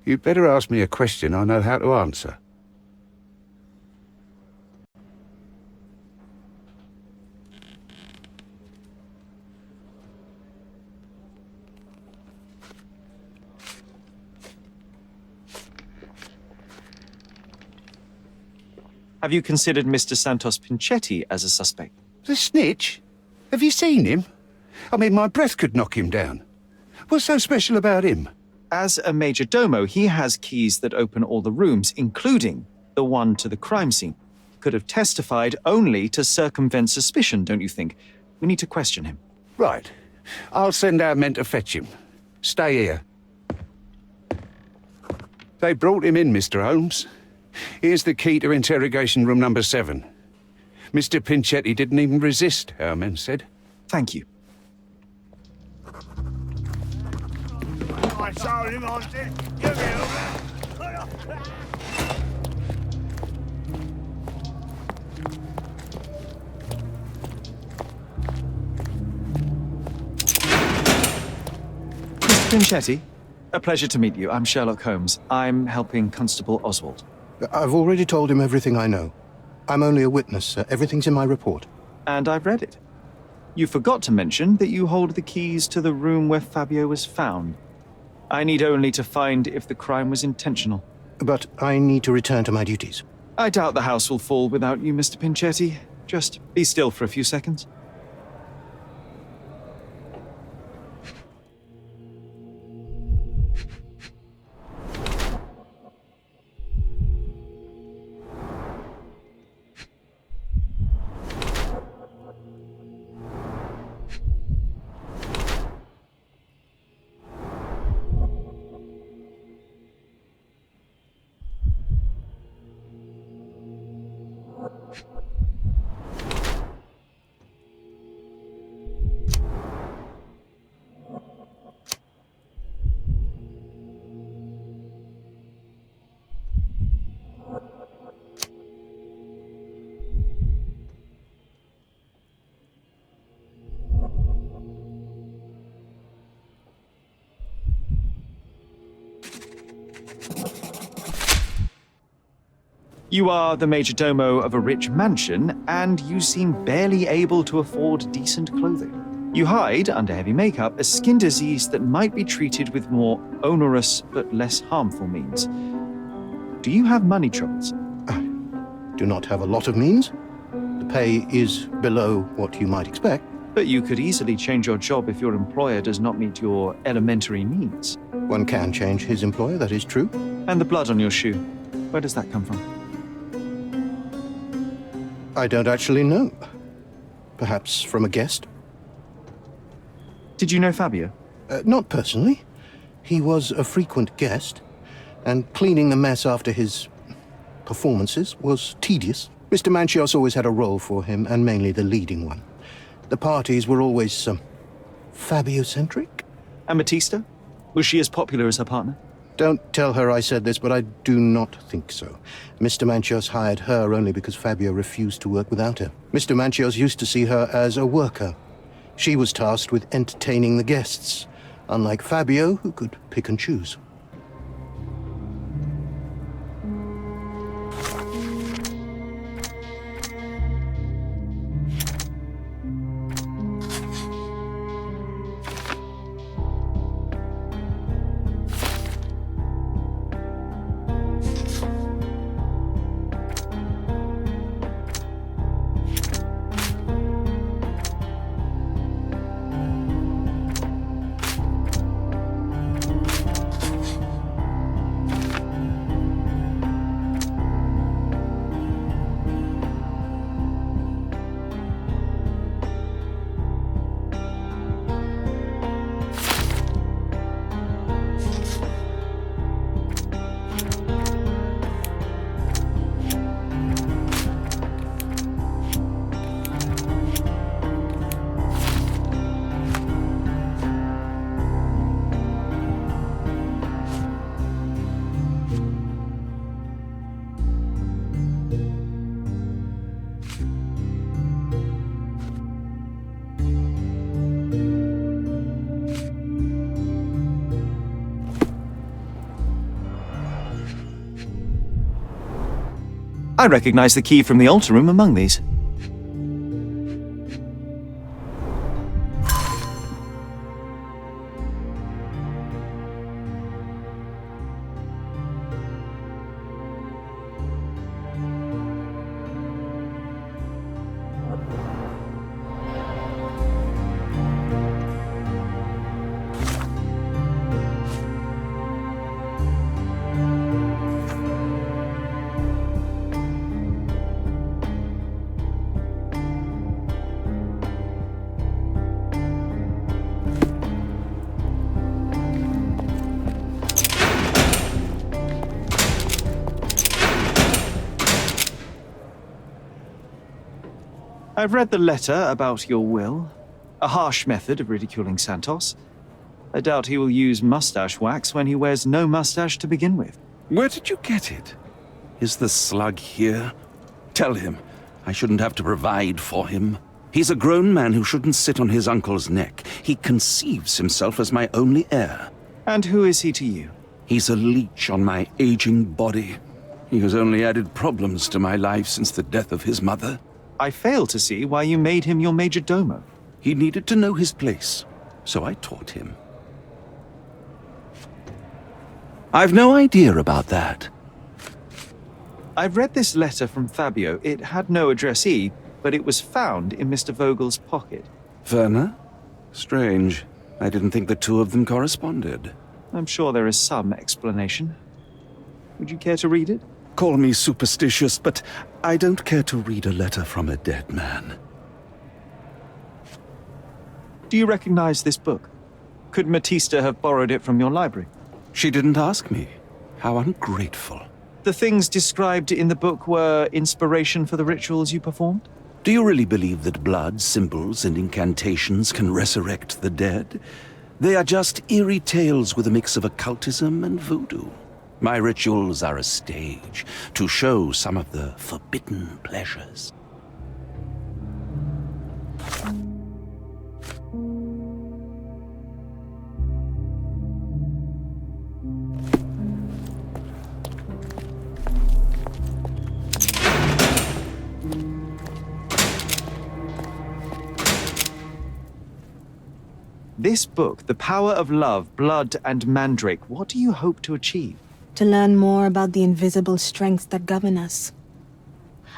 You'd better ask me a question I know how to answer. Have you considered Mr. Santos Pinchetti as a suspect? The snitch? Have you seen him? I mean, my breath could knock him down. What's so special about him? As a major domo, he has keys that open all the rooms, including the one to the crime scene. Could have testified only to circumvent suspicion, don't you think? We need to question him. Right. I'll send our men to fetch him. Stay here. They brought him in, Mr. Holmes. Here's the key to interrogation room number 7. Mr. Pinchetti didn't even resist, our men said. Thank you. Mr. Pinchetti, a pleasure to meet you. I'm Sherlock Holmes. I'm helping Constable Oswald. I've already told him everything I know. I'm only a witness, sir. Everything's in my report. And I've read it. You forgot to mention that you hold the keys to the room where Fabio was found. I need only to find if the crime was intentional. But I need to return to my duties. I doubt the house will fall without you, Mr. Pinchetti. Just be still for a few seconds. You are the major domo of a rich mansion, and you seem barely able to afford decent clothing. You hide, under heavy makeup, a skin disease that might be treated with more onerous but less harmful means. Do you have money troubles? I do not have a lot of means. The pay is below what you might expect. But you could easily change your job if your employer does not meet your elementary needs. One can change his employer, that is true. And the blood on your shoe, where does that come from? I don't actually know. Perhaps from a guest? Did you know Fabio? Not personally. He was a frequent guest, and cleaning the mess after his performances was tedious. Mr. Manchios always had a role for him, and mainly the leading one. The parties were always, Fabio-centric? And Matista? Was she as popular as her partner? Don't tell her I said this, but I do not think so. Mr. Manchios hired her only because Fabio refused to work without her. Mr. Manchios used to see her as a worker. She was tasked with entertaining the guests, unlike Fabio, who could pick and choose. I recognize the key from the altar room among these. I've read the letter about your will. A harsh method of ridiculing Santos. I doubt he will use mustache wax when he wears no mustache to begin with. Where did you get it? Is the slug here? Tell him. I shouldn't have to provide for him. He's a grown man who shouldn't sit on his uncle's neck. He conceives himself as my only heir. And who is he to you? He's a leech on my aging body. He has only added problems to my life since the death of his mother. I fail to see why you made him your major domo. He needed to know his place, so I taught him. I've no idea about that. I've read this letter from Fabio. It had no addressee, but it was found in Mr. Vogel's pocket. Werner? Strange. I didn't think the two of them corresponded. I'm sure there is some explanation. Would you care to read it? Call me superstitious, but I don't care to read a letter from a dead man. Do you recognize this book? Could Matista have borrowed it from your library? She didn't ask me. How ungrateful. The things described in the book were inspiration for the rituals you performed? Do you really believe that blood, symbols, and incantations can resurrect the dead? They are just eerie tales with a mix of occultism and voodoo. My rituals are a stage to show some of the forbidden pleasures. This book, The Power of Love, Blood, and Mandrake, what do you hope to achieve? To learn more about the invisible strengths that govern us.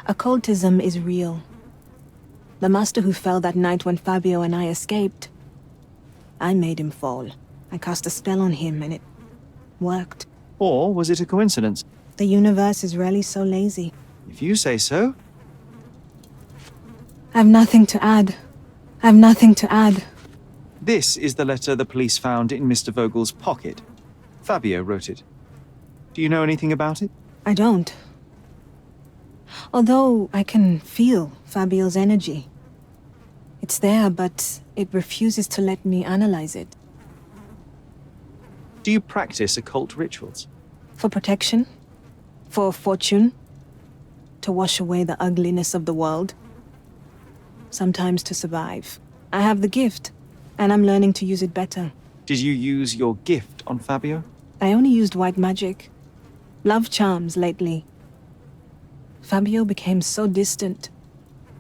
Occultism is real. The master who fell that night when Fabio and I escaped, I made him fall. I cast a spell on him and it worked. Or was it a coincidence? The universe is rarely so lazy. If you say so. I've nothing to add. This is the letter the police found in Mr. Vogel's pocket. Fabio wrote it. Do you know anything about it? I don't. Although I can feel Fabio's energy. It's there, but it refuses to let me analyze it. Do you practice occult rituals? For protection? For fortune? To wash away the ugliness of the world? Sometimes to survive. I have the gift, and I'm learning to use it better. Did you use your gift on Fabio? I only used white magic. Love charms lately. Fabio became so distant.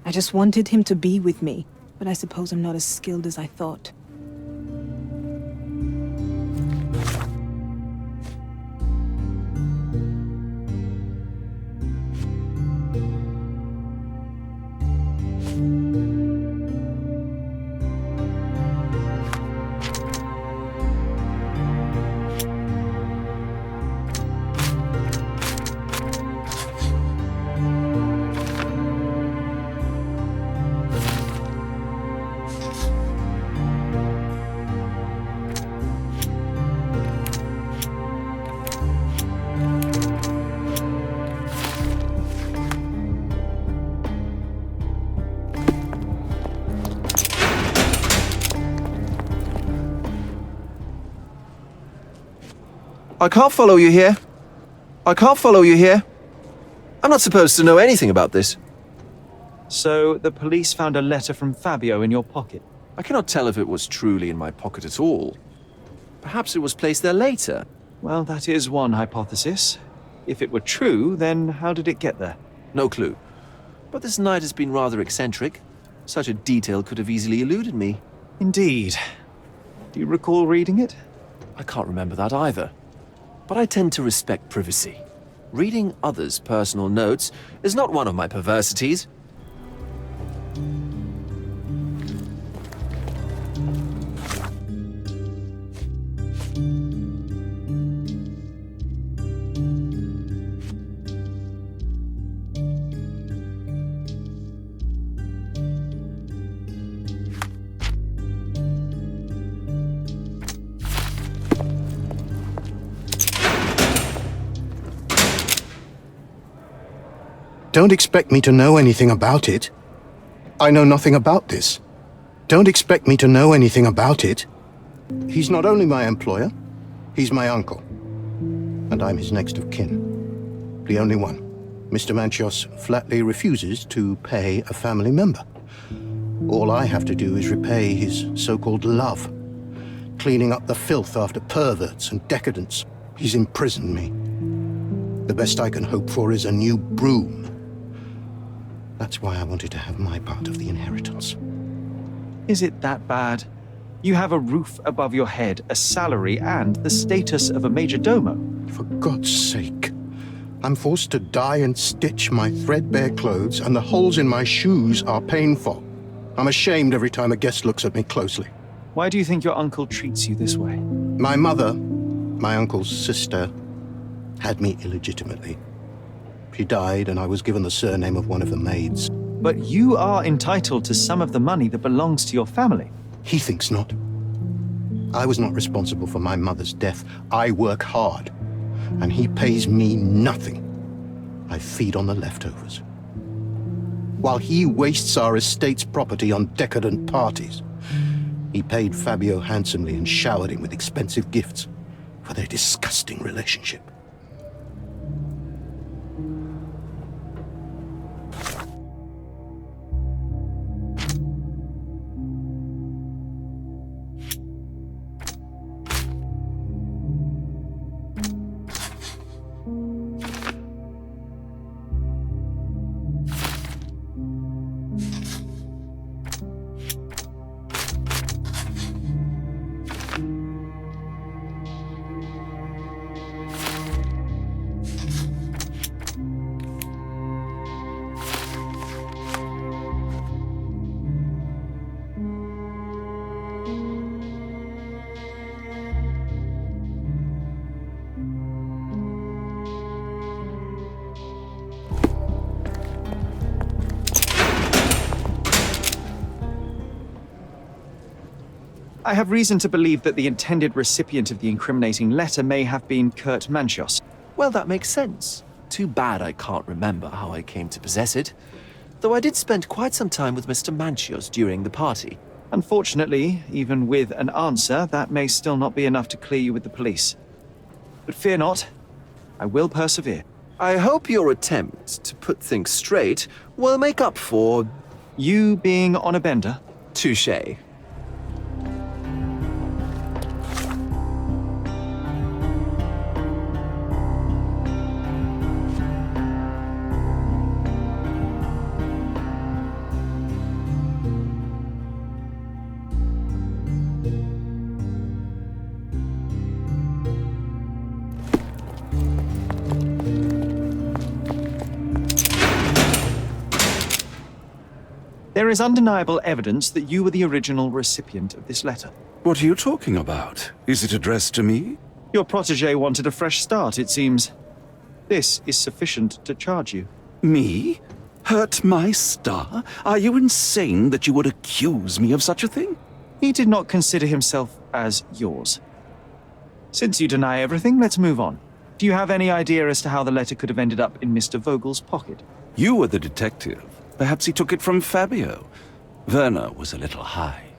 I just wanted him to be with me, but I suppose I'm not as skilled as I thought. I can't follow you here. I can't follow you here. I'm not supposed to know anything about this. So, the police found a letter from Fabio in your pocket. I cannot tell if it was truly in my pocket at all. Perhaps it was placed there later. Well, that is one hypothesis. If it were true, then how did it get there? No clue. But this night has been rather eccentric. Such a detail could have easily eluded me. Indeed. Do you recall reading it? I can't remember that either. But I tend to respect privacy. Reading others' personal notes is not one of my perversities. Don't expect me to know anything about it. I know nothing about this. Don't expect me to know anything about it. He's not only my employer, he's my uncle. And I'm his next of kin. The only one. Mr. Manchios flatly refuses to pay a family member. All I have to do is repay his so-called love. Cleaning up the filth after perverts and decadents. He's imprisoned me. The best I can hope for is a new broom. That's why I wanted to have my part of the inheritance. Is it that bad? You have a roof above your head, a salary, and the status of a major domo. For God's sake. I'm forced to dye and stitch my threadbare clothes, and the holes in my shoes are painful. I'm ashamed every time a guest looks at me closely. Why do you think your uncle treats you this way? My mother, my uncle's sister, had me illegitimately. She died, and I was given the surname of one of the maids. But you are entitled to some of the money that belongs to your family. He thinks not. I was not responsible for my mother's death. I work hard, and he pays me nothing. I feed on the leftovers. While he wastes our estate's property on decadent parties, he paid Fabio handsomely and showered him with expensive gifts for their disgusting relationship. I have reason to believe that the intended recipient of the incriminating letter may have been Kurt Manchios. Well, that makes sense. Too bad I can't remember how I came to possess it. Though I did spend quite some time with Mr. Manchios during the party. Unfortunately, even with an answer, that may still not be enough to clear you with the police. But fear not, I will persevere. I hope your attempt to put things straight will make up for... You being on a bender? Touché. There is undeniable evidence that you were the original recipient of this letter. What are you talking about? Is it addressed to me? Your protégé wanted a fresh start, it seems. This is sufficient to charge you. Me? Hurt my star? Are you insane that you would accuse me of such a thing? He did not consider himself as yours. Since you deny everything, let's move on. Do you have any idea as to how the letter could have ended up in Mr. Vogel's pocket? You were the detective. Perhaps he took it from Fabio. Werner was a little high.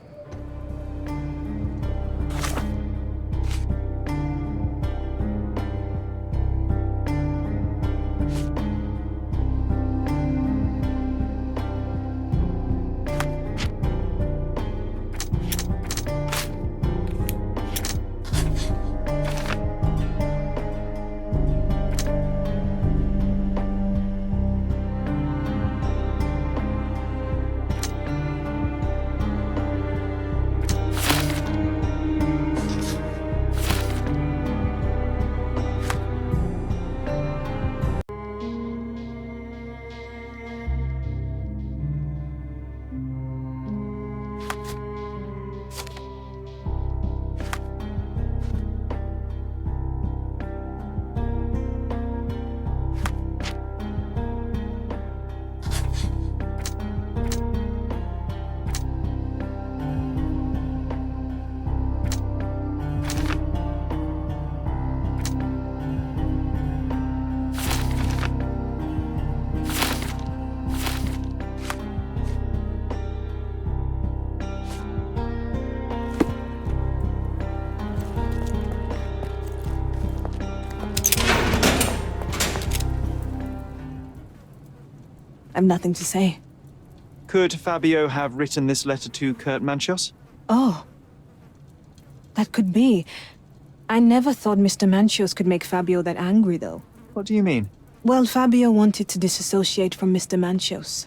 I've nothing to say. Could Fabio have written this letter to Kurt Manchios? Oh. That could be. I never thought Mr. Manchios could make Fabio that angry, though. What do you mean? Well, Fabio wanted to disassociate from Mr. Manchios.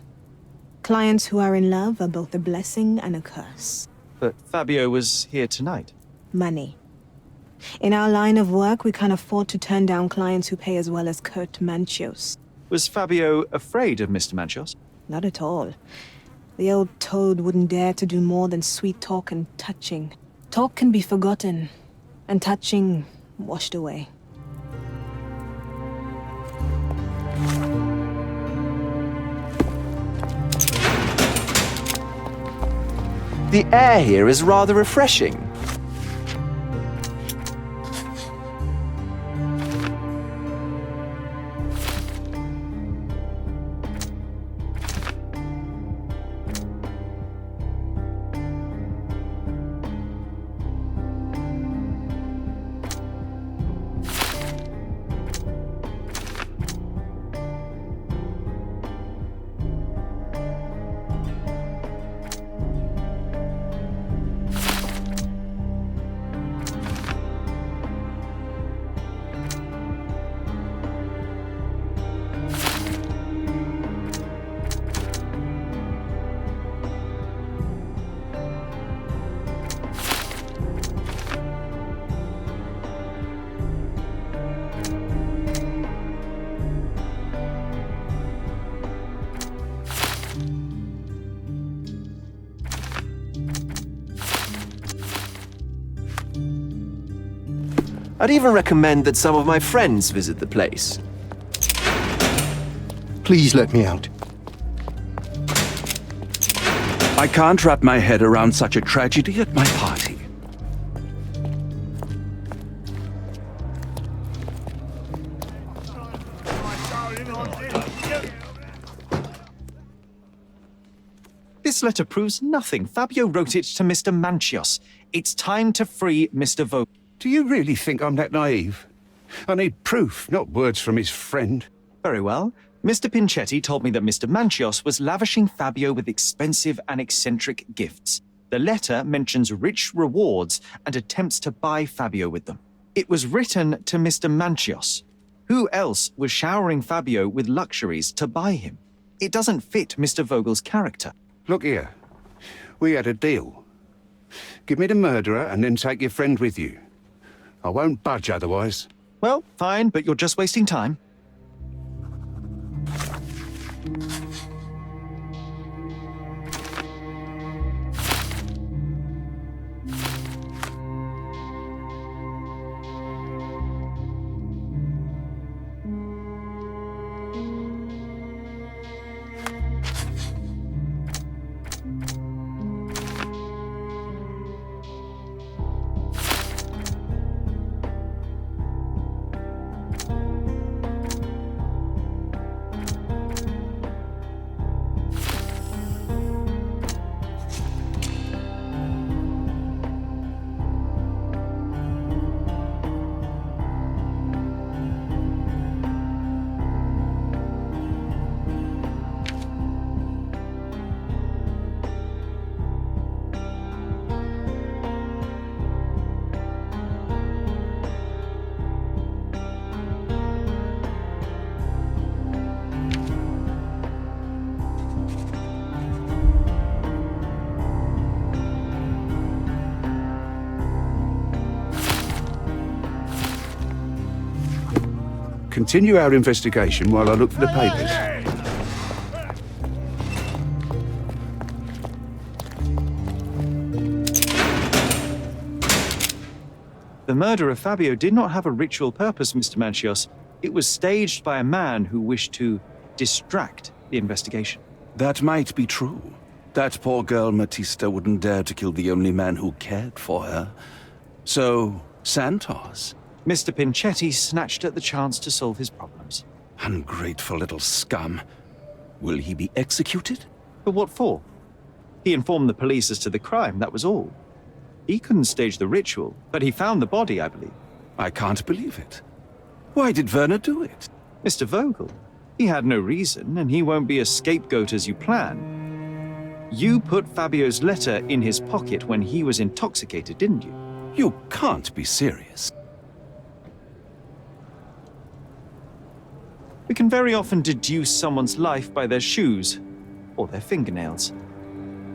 Clients who are in love are both a blessing and a curse. But Fabio was here tonight. Money. In our line of work, we can't afford to turn down clients who pay as well as Kurt Manchios. Was Fabio afraid of Mr. Manchios? Not at all. The old toad wouldn't dare to do more than sweet talk and touching. Talk can be forgotten, and touching washed away. The air here is rather refreshing. I'd even recommend that some of my friends visit the place. Please let me out. I can't wrap my head around such a tragedy at my party. This letter proves nothing. Fabio wrote it to Mr. Manchios. It's time to free Mr. Vogel. Do you really think I'm that naive? I need proof, not words from his friend. Very well. Mr. Pinchetti told me that Mr. Manchios was lavishing Fabio with expensive and eccentric gifts. The letter mentions rich rewards and attempts to buy Fabio with them. It was written to Mr. Manchios. Who else was showering Fabio with luxuries to buy him? It doesn't fit Mr. Vogel's character. Look here. We had a deal. Give me the murderer and then take your friend with you. I won't budge otherwise. Well, fine, but you're just wasting time. Continue our investigation while I look for the papers. The murder of Fabio did not have a ritual purpose, Mr. Manchios. It was staged by a man who wished to distract the investigation. That might be true. That poor girl Matista wouldn't dare to kill the only man who cared for her. So, Santos. Mr. Pinchetti snatched at the chance to solve his problems. Ungrateful little scum. Will he be executed? But what for? He informed the police as to the crime, that was all. He couldn't stage the ritual, but he found the body, I believe. I can't believe it. Why did Werner do it? Mr. Vogel. He had no reason, and he won't be a scapegoat as you plan. You put Fabio's letter in his pocket when he was intoxicated, didn't you? You can't be serious. We can very often deduce someone's life by their shoes or their fingernails.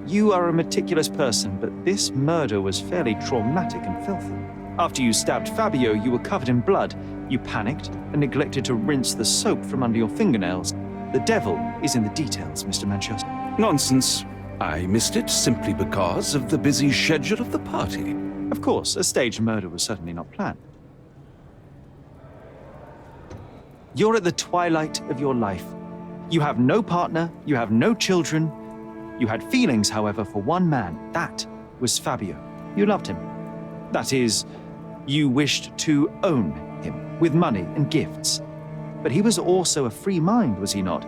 You are a meticulous person, but this murder was fairly traumatic and filthy. After you stabbed Fabio, you were covered in blood. You panicked and neglected to rinse the soap from under your fingernails. The devil is in the details, Mr. Manchios. Nonsense. I missed it simply because of the busy schedule of the party. Of course, a staged murder was certainly not planned. You're at the twilight of your life. You have no partner, you have no children. You had feelings, however, for one man. That was Fabio. You loved him. That is, you wished to own him with money and gifts. But he was also a free mind, was he not?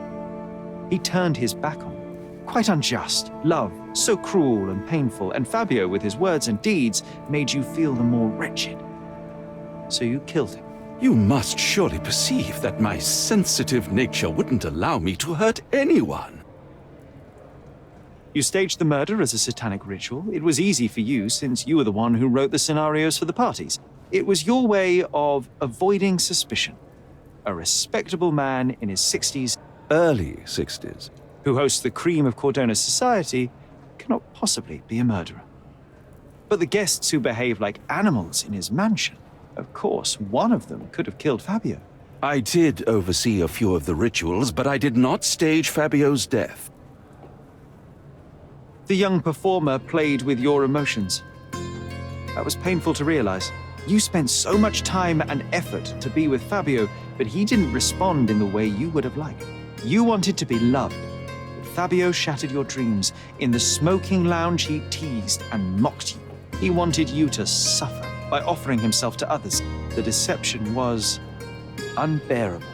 He turned his back on you. Quite unjust. Love, so cruel and painful, and Fabio, with his words and deeds, made you feel the more wretched. So you killed him. You must surely perceive that my sensitive nature wouldn't allow me to hurt anyone. You staged the murder as a satanic ritual. It was easy for you, since you were the one who wrote the scenarios for the parties. It was your way of avoiding suspicion. A respectable man in his 60s, Early 60s. who hosts the cream of Cordona's society, cannot possibly be a murderer. But the guests who behave like animals in his mansion, of course, one of them could have killed Fabio. I did oversee a few of the rituals, but I did not stage Fabio's death. The young performer played with your emotions. That was painful to realize. You spent so much time and effort to be with Fabio, but he didn't respond in the way you would have liked. You wanted to be loved, but Fabio shattered your dreams. In the smoking lounge, he teased and mocked you. He wanted you to suffer by offering himself to others. The deception was unbearable.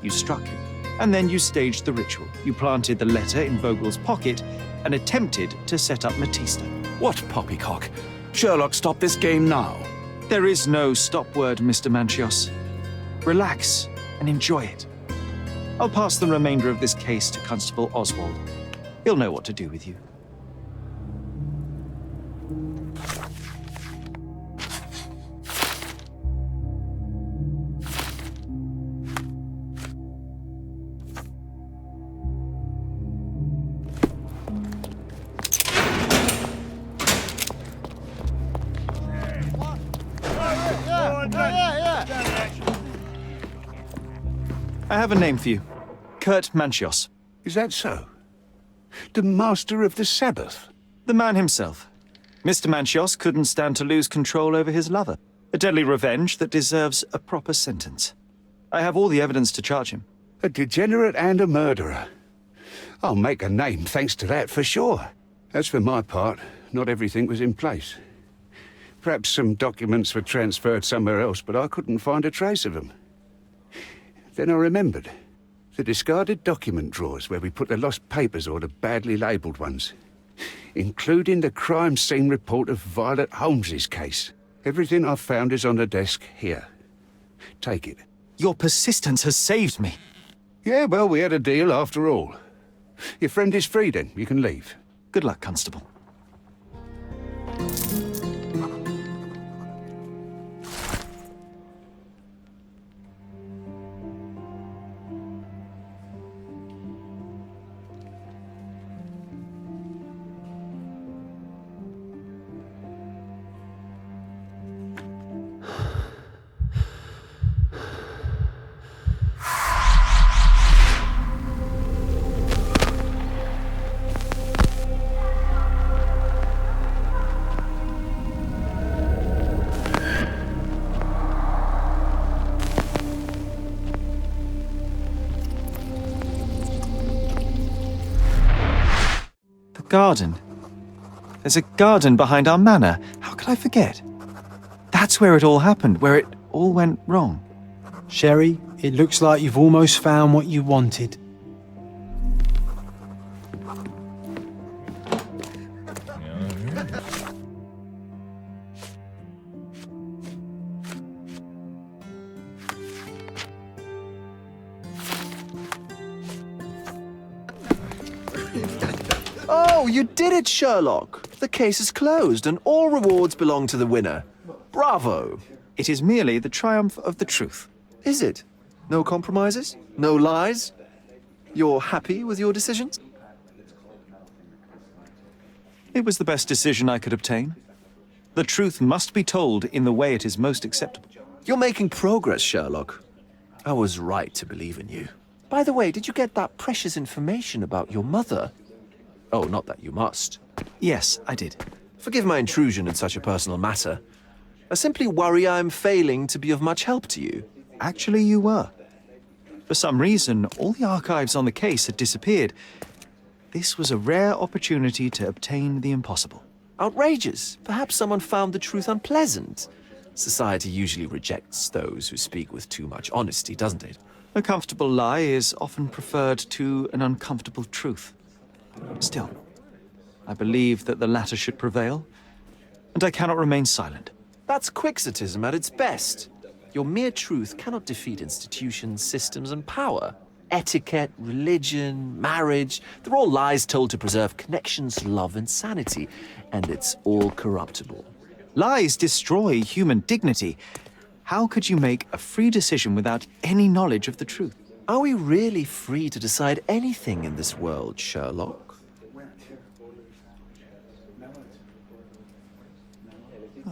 You struck him, And then you staged the ritual. You planted the letter in Vogel's pocket and attempted to set up Matista. What poppycock? Sherlock, stop this game now. There is no stop word, Mr. Manchios. Relax and enjoy it. I'll pass the remainder of this case to Constable Oswald. He'll know what to do with you. I have a name for you. Kurt Manchios. Is that so? The Master of the Sabbath? The man himself. Mr. Manchios couldn't stand to lose control over his lover. A deadly revenge that deserves a proper sentence. I have all the evidence to charge him. A degenerate and a murderer. I'll make a name thanks to that for sure. As for my part, not everything was in place. Perhaps some documents were transferred somewhere else, but I couldn't find a trace of them. Then I remembered. The discarded document drawers where we put the lost papers or the badly labelled ones. Including the crime scene report of Violet Holmes's case. Everything I've found is on the desk here. Take it. Your persistence has saved me. Yeah, well, we had a deal after all. Your friend is free then. You can leave. Good luck, Constable. Garden. There's a garden behind our manor. How could I forget? That's where it all happened, where it all went wrong. Sherry, it looks like you've almost found what you wanted. Oh, you did it, Sherlock! The case is closed and all rewards belong to the winner. Bravo! It is merely the triumph of the truth. Is it? No compromises? No lies? You're happy with your decisions? It was the best decision I could obtain. The truth must be told in the way it is most acceptable. You're making progress, Sherlock. I was right to believe in you. By the way, did you get that precious information about your mother? Oh, not that you must. Yes, I did. Forgive my intrusion in such a personal matter. I simply worry I'm failing to be of much help to you. Actually, you were. For some reason, all the archives on the case had disappeared. This was a rare opportunity to obtain the impossible. Outrageous. Perhaps someone found the truth unpleasant. Society usually rejects those who speak with too much honesty, doesn't it? A comfortable lie is often preferred to an uncomfortable truth. Still, I believe that the latter should prevail, and I cannot remain silent. That's quixotism at its best. Your mere truth cannot defeat institutions, systems, and power. Etiquette, religion, marriage, they're all lies told to preserve connections, love, and sanity, and it's all corruptible. Lies destroy human dignity. How could you make a free decision without any knowledge of the truth? Are we really free to decide anything in this world, Sherlock?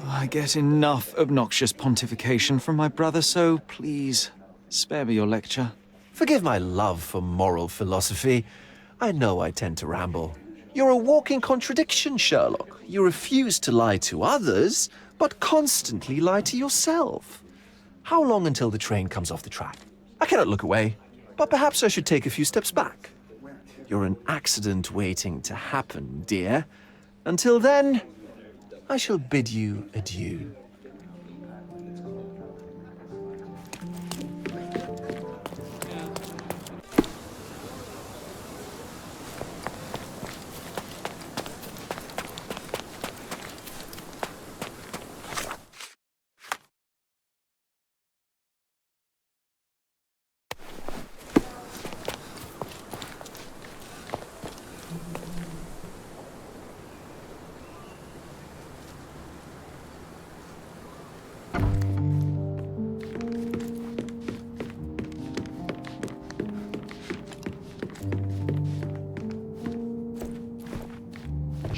I get enough obnoxious pontification from my brother, so please, spare me your lecture. Forgive my love for moral philosophy. I know I tend to ramble. You're a walking contradiction, Sherlock. You refuse to lie to others, but constantly lie to yourself. How long until the train comes off the track? I cannot look away, but perhaps I should take a few steps back. You're an accident waiting to happen, dear. Until then, I shall bid you adieu.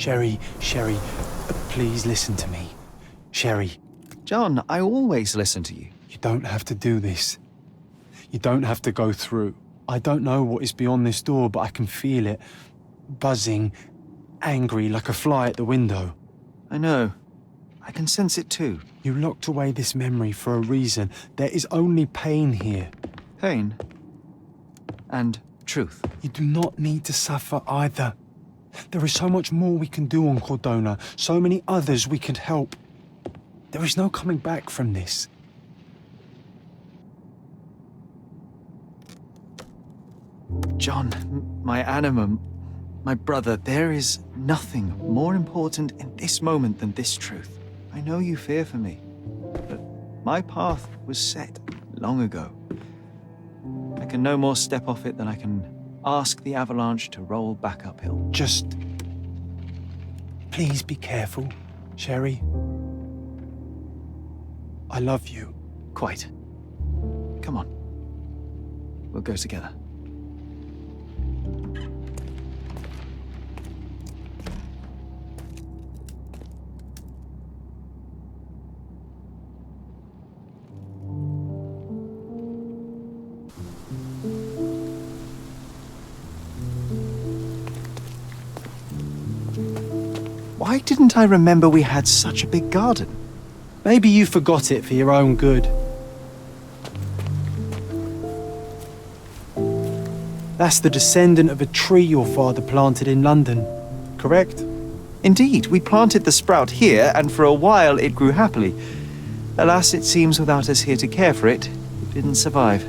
Sherry, please listen to me. Sherry. John, I always listen to you. You don't have to do this. You don't have to go through. I don't know what is beyond this door, but I can feel it. Buzzing, angry like a fly at the window. I know. I can sense it too. You locked away this memory for a reason. There is only pain here. Pain. And truth. You do not need to suffer either. There is so much more we can do on Cordona, so many others we can help. There is no coming back from this. John, my anima, my brother, there is nothing more important in this moment than this truth. I know you fear for me, but my path was set long ago. I can no more step off it than I can ask the avalanche to roll back uphill. Just... please be careful, Sherry. I love you. Quite. Come on. We'll go together. Why didn't I remember we had such a big garden? Maybe you forgot it for your own good. That's the descendant of a tree your father planted in London, correct? Indeed, we planted the sprout here, and for a while it grew happily. Alas, it seems without us here to care for it, it didn't survive.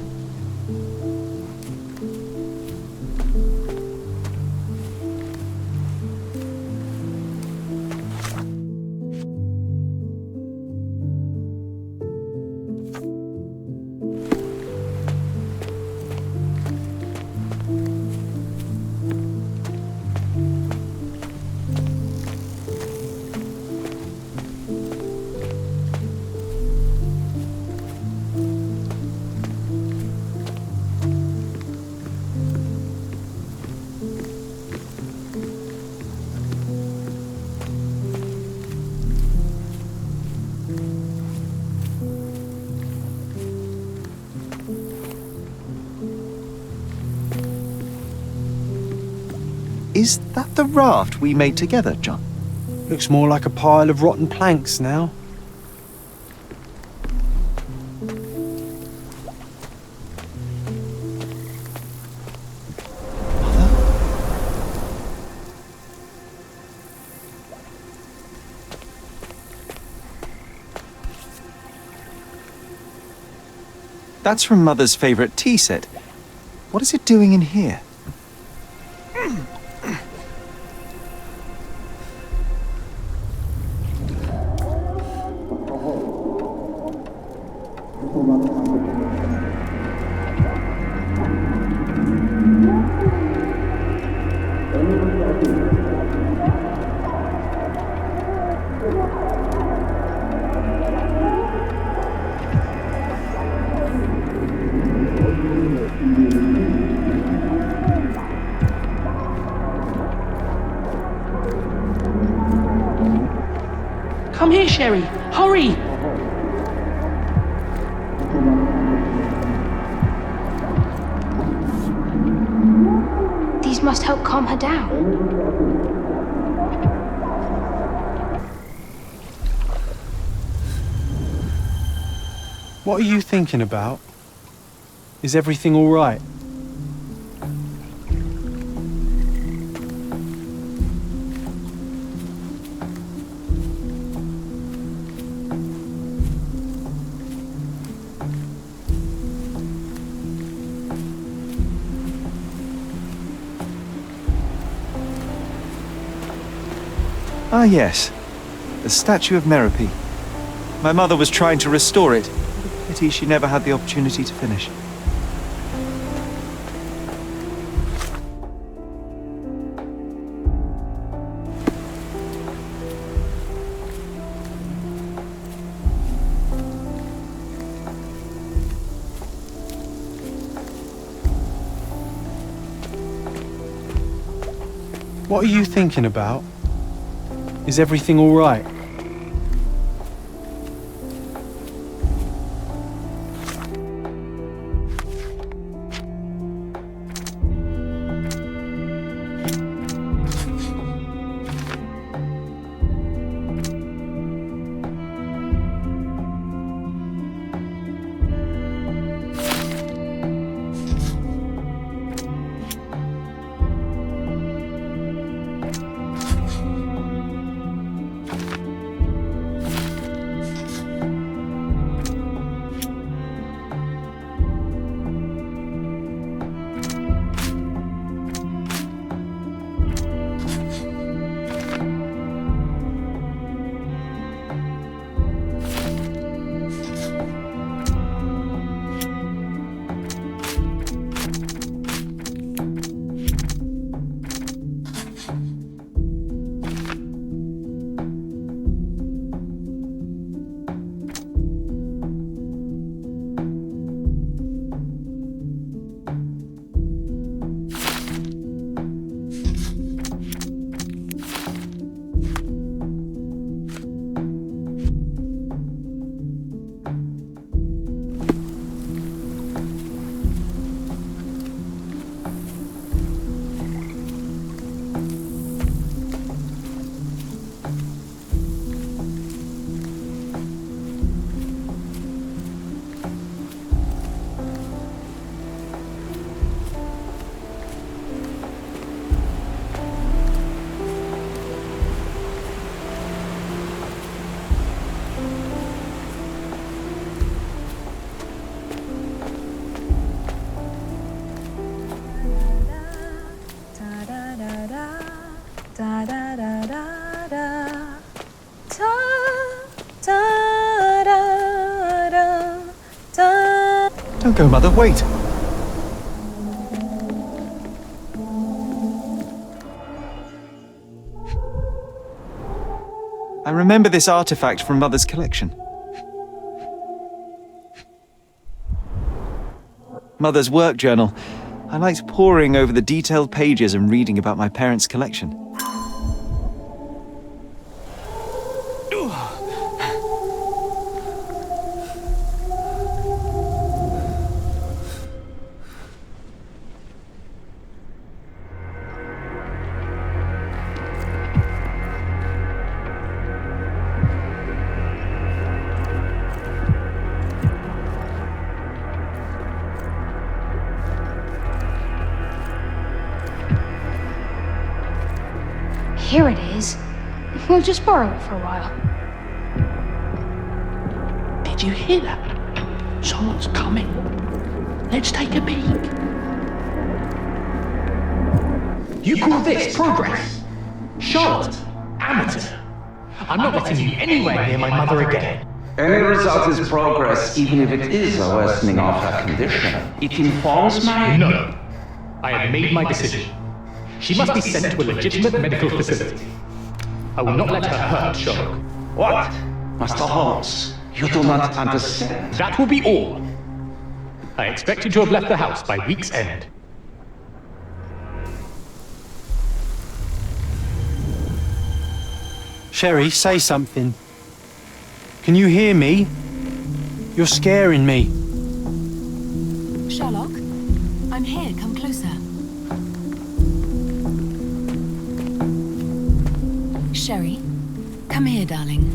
Is that the raft we made together, John? Looks more like a pile of rotten planks now. That's from Mother's favorite tea set. What is it doing in here? Come here, Sherry. Hurry! These must help calm her down. What are you thinking about? Is everything all right? Ah, yes. The statue of Merope. My mother was trying to restore it. Pity she never had the opportunity to finish. What are you thinking about? Is everything all right? Don't go, Mother, wait! I remember this artifact from Mother's collection. Mother's work journal. I liked poring over the detailed pages and reading about my parents' collection. Here it is. We'll just borrow it for a while. Did you hear that? Someone's coming. Let's take a peek. You call this progress? Charlotte, amateur. I'm not letting you anywhere near my mother again. Any result is progress, even if it is a worsening of her condition. It informs my... No. I have made my decision. She must be sent to a legitimate medical facility. I will not let her hurt Sherlock. What? Master Holmes, you do not understand. That will be all. I expect you to have left the house by week's end. Sherry, say something. Can you hear me? You're scaring me. Sherlock, I'm here. Come closer. Sherry, come here, darling.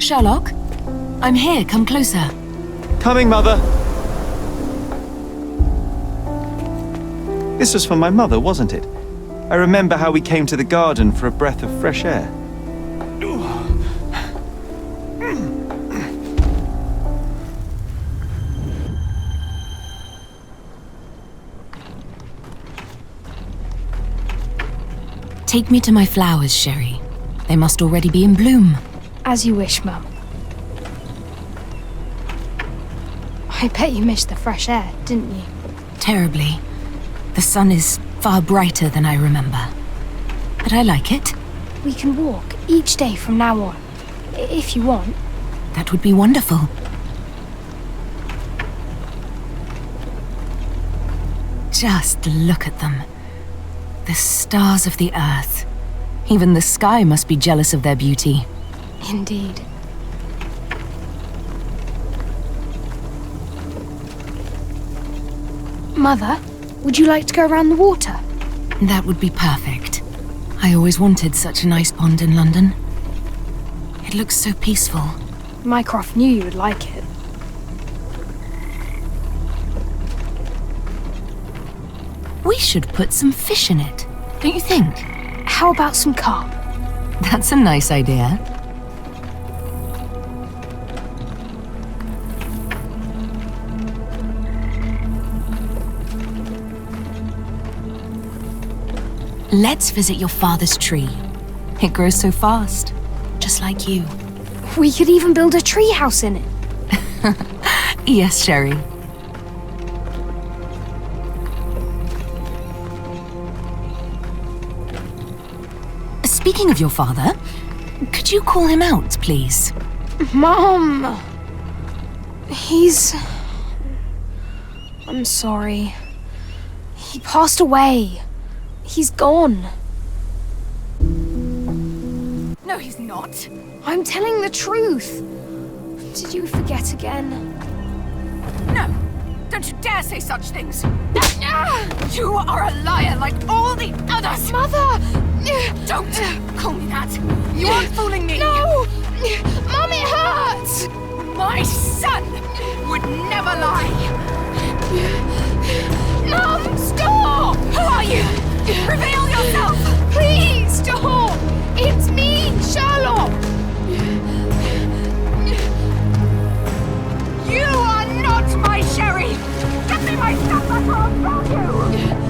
Sherlock, I'm here. Come closer. Coming, Mother! This was for my mother, wasn't it? I remember how we came to the garden for a breath of fresh air. Take me to my flowers, Sherry. They must already be in bloom. As you wish, Mum. I bet you missed the fresh air, didn't you? Terribly. The sun is far brighter than I remember. But I like it. We can walk each day from now on, if you want. That would be wonderful. Just look at them. The stars of the earth. Even the sky must be jealous of their beauty. Indeed. Mother, would you like to go around the water? That would be perfect. I always wanted such a nice pond in London. It looks so peaceful. Mycroft knew you would like it. We should put some fish in it, don't you think? How about some carp? That's a nice idea. Let's visit your father's tree. It grows so fast, just like you. We could even build a tree house in it. Yes, Sherry. Speaking of your father, could you call him out, please? Mom! I'm sorry. He passed away. He's gone. No, he's not. I'm telling the truth. Did you forget again? No! Don't you dare say such things! You are a liar like all the others! Mother! Don't call me that! You aren't fooling me! No! Mom, it hurts! My son would never lie! Mom, stop! Who are you? Reveal yourself! Please, stop! It's me, Sherlock! You are not my Sherry! Get me my stuff back or I'll kill you!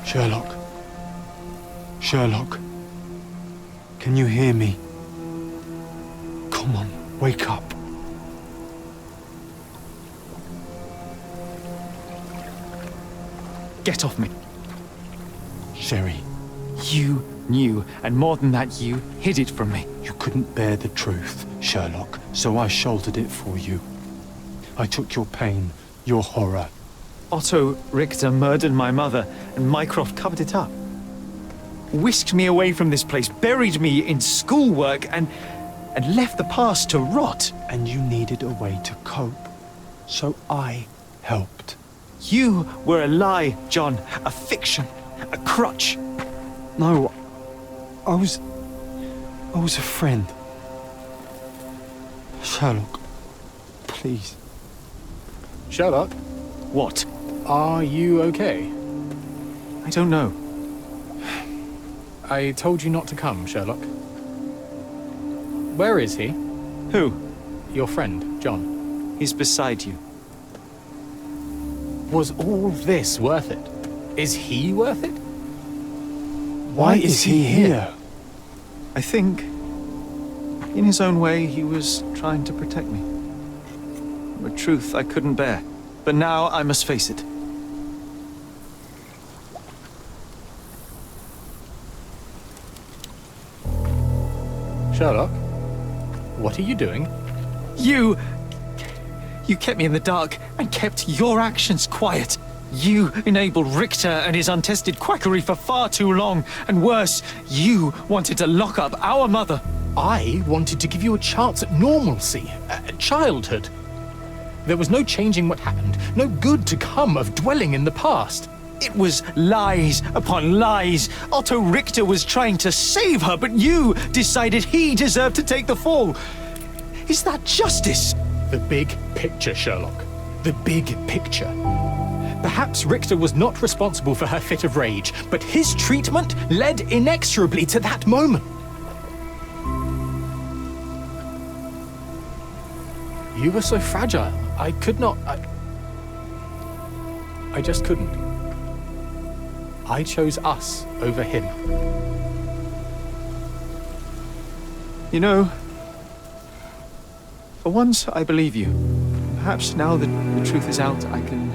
Sherlock. Sherlock. Can you hear me? Come on, wake up. Get off me. Sherry, You knew, and more than that, you hid it from me. you couldn't bear the truth, Sherlock, so I shouldered it for you. I took your pain, your horror. Otto Richter murdered my mother, and Mycroft covered it up. Whisked me away from this place, buried me in schoolwork, and left the past to rot. And you needed a way to cope, so I helped. You were a lie, John, a fiction, a crutch. No, I was a friend. Sherlock, please. Sherlock? What? Are you okay? I don't know. I told you not to come, Sherlock. Where is he? Who? Your friend, John. He's beside you. Was all this worth it? Is he worth it? Why is he here? I think, in his own way, he was trying to protect me. A truth I couldn't bear. But now I must face it. Sherlock? What are you doing? You kept me in the dark and kept your actions quiet. You enabled Richter and his untested quackery for far too long. And worse, you wanted to lock up our mother. I wanted to give you a chance at normalcy, childhood. There was no changing what happened, no good to come of dwelling in the past. It was lies upon lies. Otto Richter was trying to save her, but you decided he deserved to take the fall. Is that justice? The big picture, Sherlock. The big picture. Perhaps Richter was not responsible for her fit of rage, but his treatment led inexorably to that moment. You were so fragile. I could not... I just couldn't. I chose us over him. You know, for once I believe you. Perhaps now that the truth is out, I can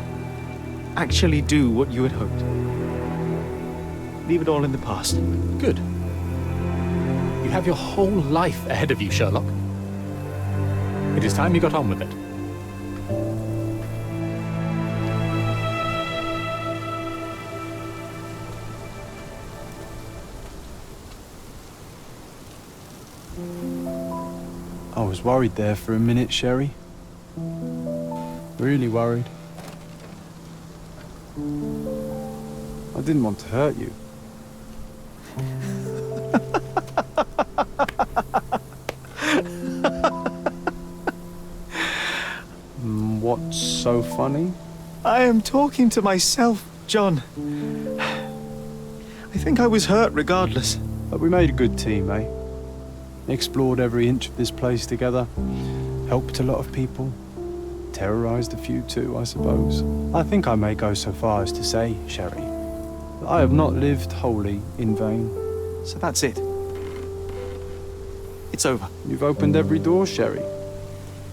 actually do what you had hoped. Leave it all in the past. Good. You have your whole life ahead of you, Sherlock. It is time you got on with it. I was worried there for a minute, Sherry. Really worried. I didn't want to hurt you. What's so funny? I am talking to myself, John. I think I was hurt regardless. But we made a good team, eh? Explored every inch of this place together. Helped a lot of people. Terrorized a few too, I suppose. I think I may go so far as to say, Sherry, that I have not lived wholly in vain. So that's it. It's over. You've opened every door, Sherry.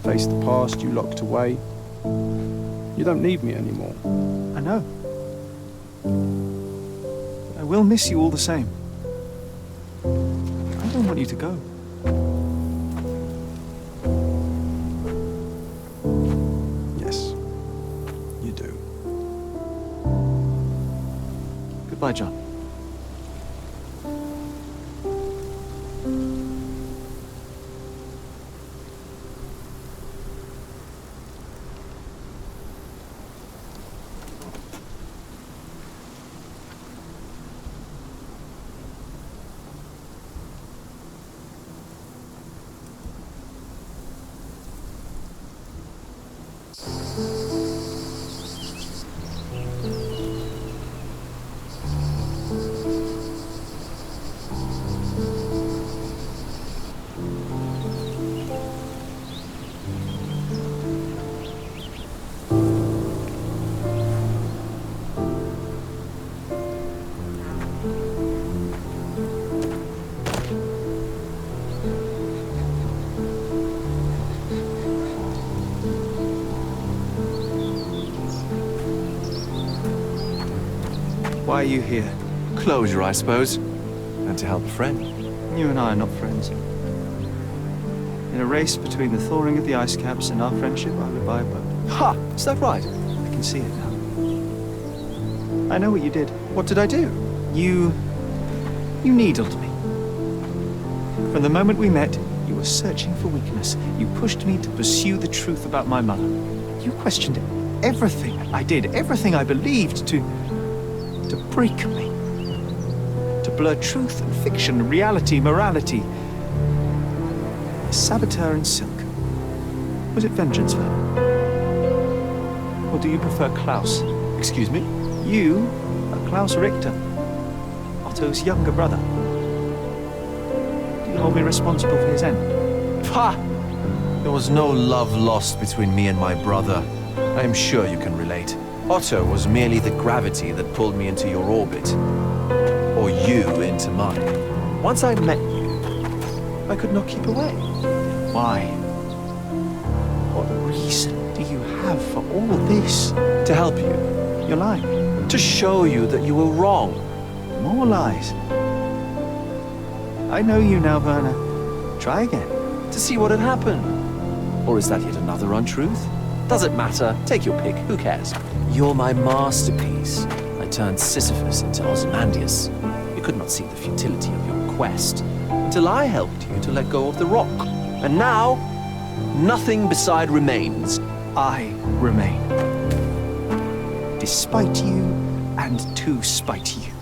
Faced the past you locked away. You don't need me anymore. I know. But I will miss you all the same. I don't want you to go. Yes, you do. Goodbye, John. Why are you here? Closure, I suppose. And to help a friend. You and I are not friends. In a race between the thawing of the ice caps and our friendship, I would buy a boat. Ha! Is that right? I can see it now. I know what you did. What did I do? You needled me. From the moment we met, you were searching for weakness. You pushed me to pursue the truth about my mother. You questioned everything I did, everything I believed, to break me. To blur truth and fiction, reality, morality. A saboteur in silk. Was it vengeance for him? Or do you prefer Klaus? Excuse me? You are Klaus Richter, Otto's younger brother. Do you hold me responsible for his end? Ha! There was no love lost between me and my brother. I am sure you can relate. Otto was merely the gravity that pulled me into your orbit. Or you into mine. Once I met you, I could not keep away. Why? What reason do you have for all this? To help you. You're lying. To show you that you were wrong. More lies. I know you now, Werner. Try again. To see what had happened. Or is that yet another untruth? Does it matter? Take your pick. Who cares? You're my masterpiece. I turned Sisyphus into Ozymandias. You could not see the futility of your quest until I helped you to let go of the rock. And now, nothing beside remains. I remain. Despite you, and to spite you.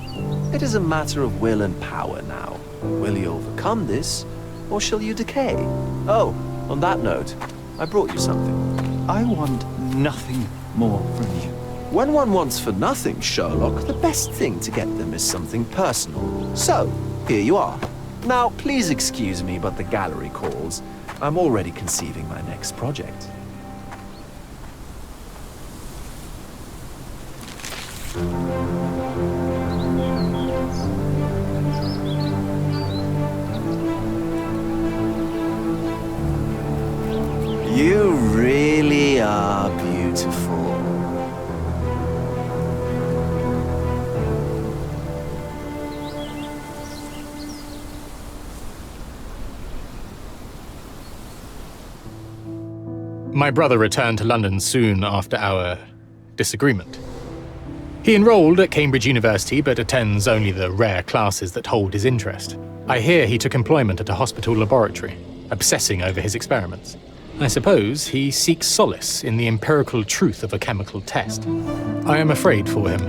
It is a matter of will and power now. Will you overcome this, or shall you decay? Oh, on that note, I brought you something. I want nothing more from you. When one wants for nothing, Sherlock, the best thing to get them is something personal. So, here you are. Now, please excuse me, but the gallery calls. I'm already conceiving my next project. You really are beautiful. My brother returned to London soon after our disagreement. He enrolled at Cambridge University but attends only the rare classes that hold his interest. I hear he took employment at a hospital laboratory, obsessing over his experiments. I suppose he seeks solace in the empirical truth of a chemical test. I am afraid for him.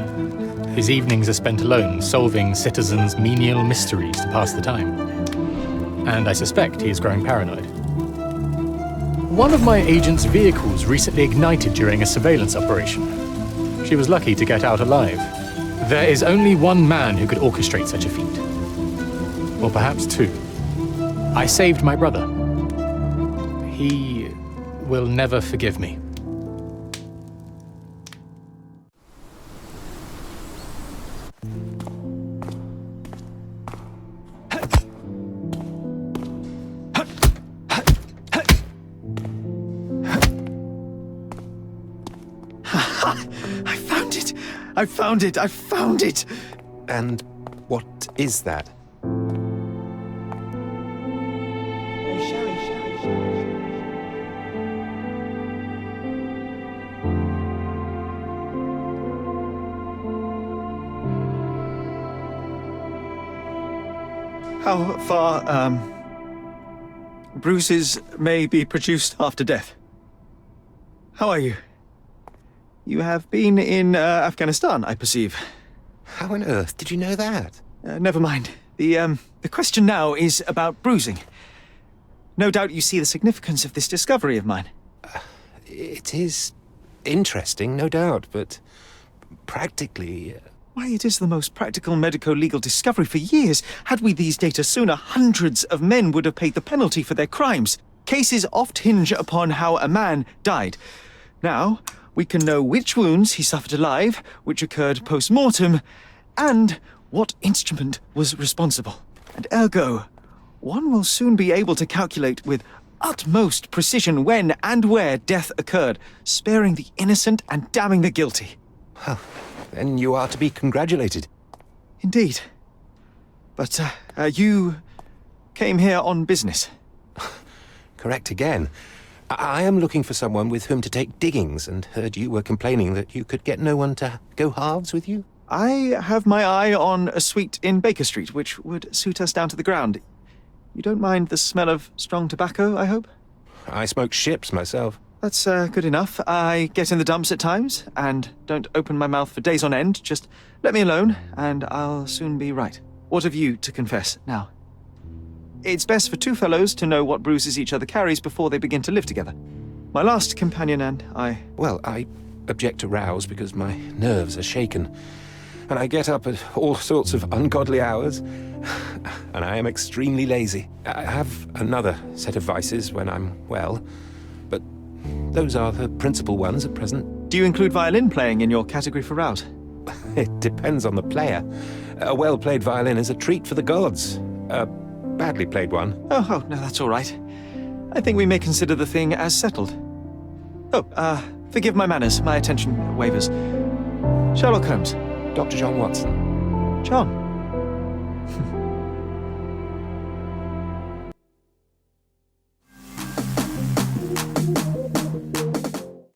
His evenings are spent alone, solving citizens' menial mysteries to pass the time. And I suspect he is growing paranoid. One of my agent's vehicles recently ignited during a surveillance operation. She was lucky to get out alive. There is only one man who could orchestrate such a feat. Or perhaps two. I saved my brother. He will never forgive me. I found it! I found it! And what is that? How far, bruises may be produced after death? How are you? You have been in Afghanistan, I perceive. How on earth did you know that? Never mind. The question now is about bruising. No doubt you see the significance of this discovery of mine. It is interesting, no doubt, but practically... Why, it is the most practical medico-legal discovery for years. Had we these data sooner, hundreds of men would have paid the penalty for their crimes. Cases oft hinge upon how a man died. Now, we can know which wounds he suffered alive, which occurred post-mortem, and what instrument was responsible. And ergo, one will soon be able to calculate with utmost precision when and where death occurred, sparing the innocent and damning the guilty. Well, then you are to be congratulated. Indeed. But, you came here on business. Correct again. I am looking for someone with whom to take diggings, and heard you were complaining that you could get no one to go halves with you. I have my eye on a suite in Baker Street, which would suit us down to the ground. You don't mind the smell of strong tobacco, I hope? I smoke ships myself. That's good enough. I get in the dumps at times, and don't open my mouth for days on end. Just let me alone, and I'll soon be right. What have you to confess now? It's best for two fellows to know what bruises each other carries before they begin to live together. My last companion and I... Well, I object to rows because my nerves are shaken. And I get up at all sorts of ungodly hours. And I am extremely lazy. I have another set of vices when I'm well. But those are the principal ones at present. Do you include violin playing in your category for rout? It depends on the player. A well-played violin is a treat for the gods. A badly played one. Oh, no, that's all right. I think we may consider the thing as settled. Oh, forgive my manners. My attention wavers. Sherlock Holmes. Dr. John Watson. John.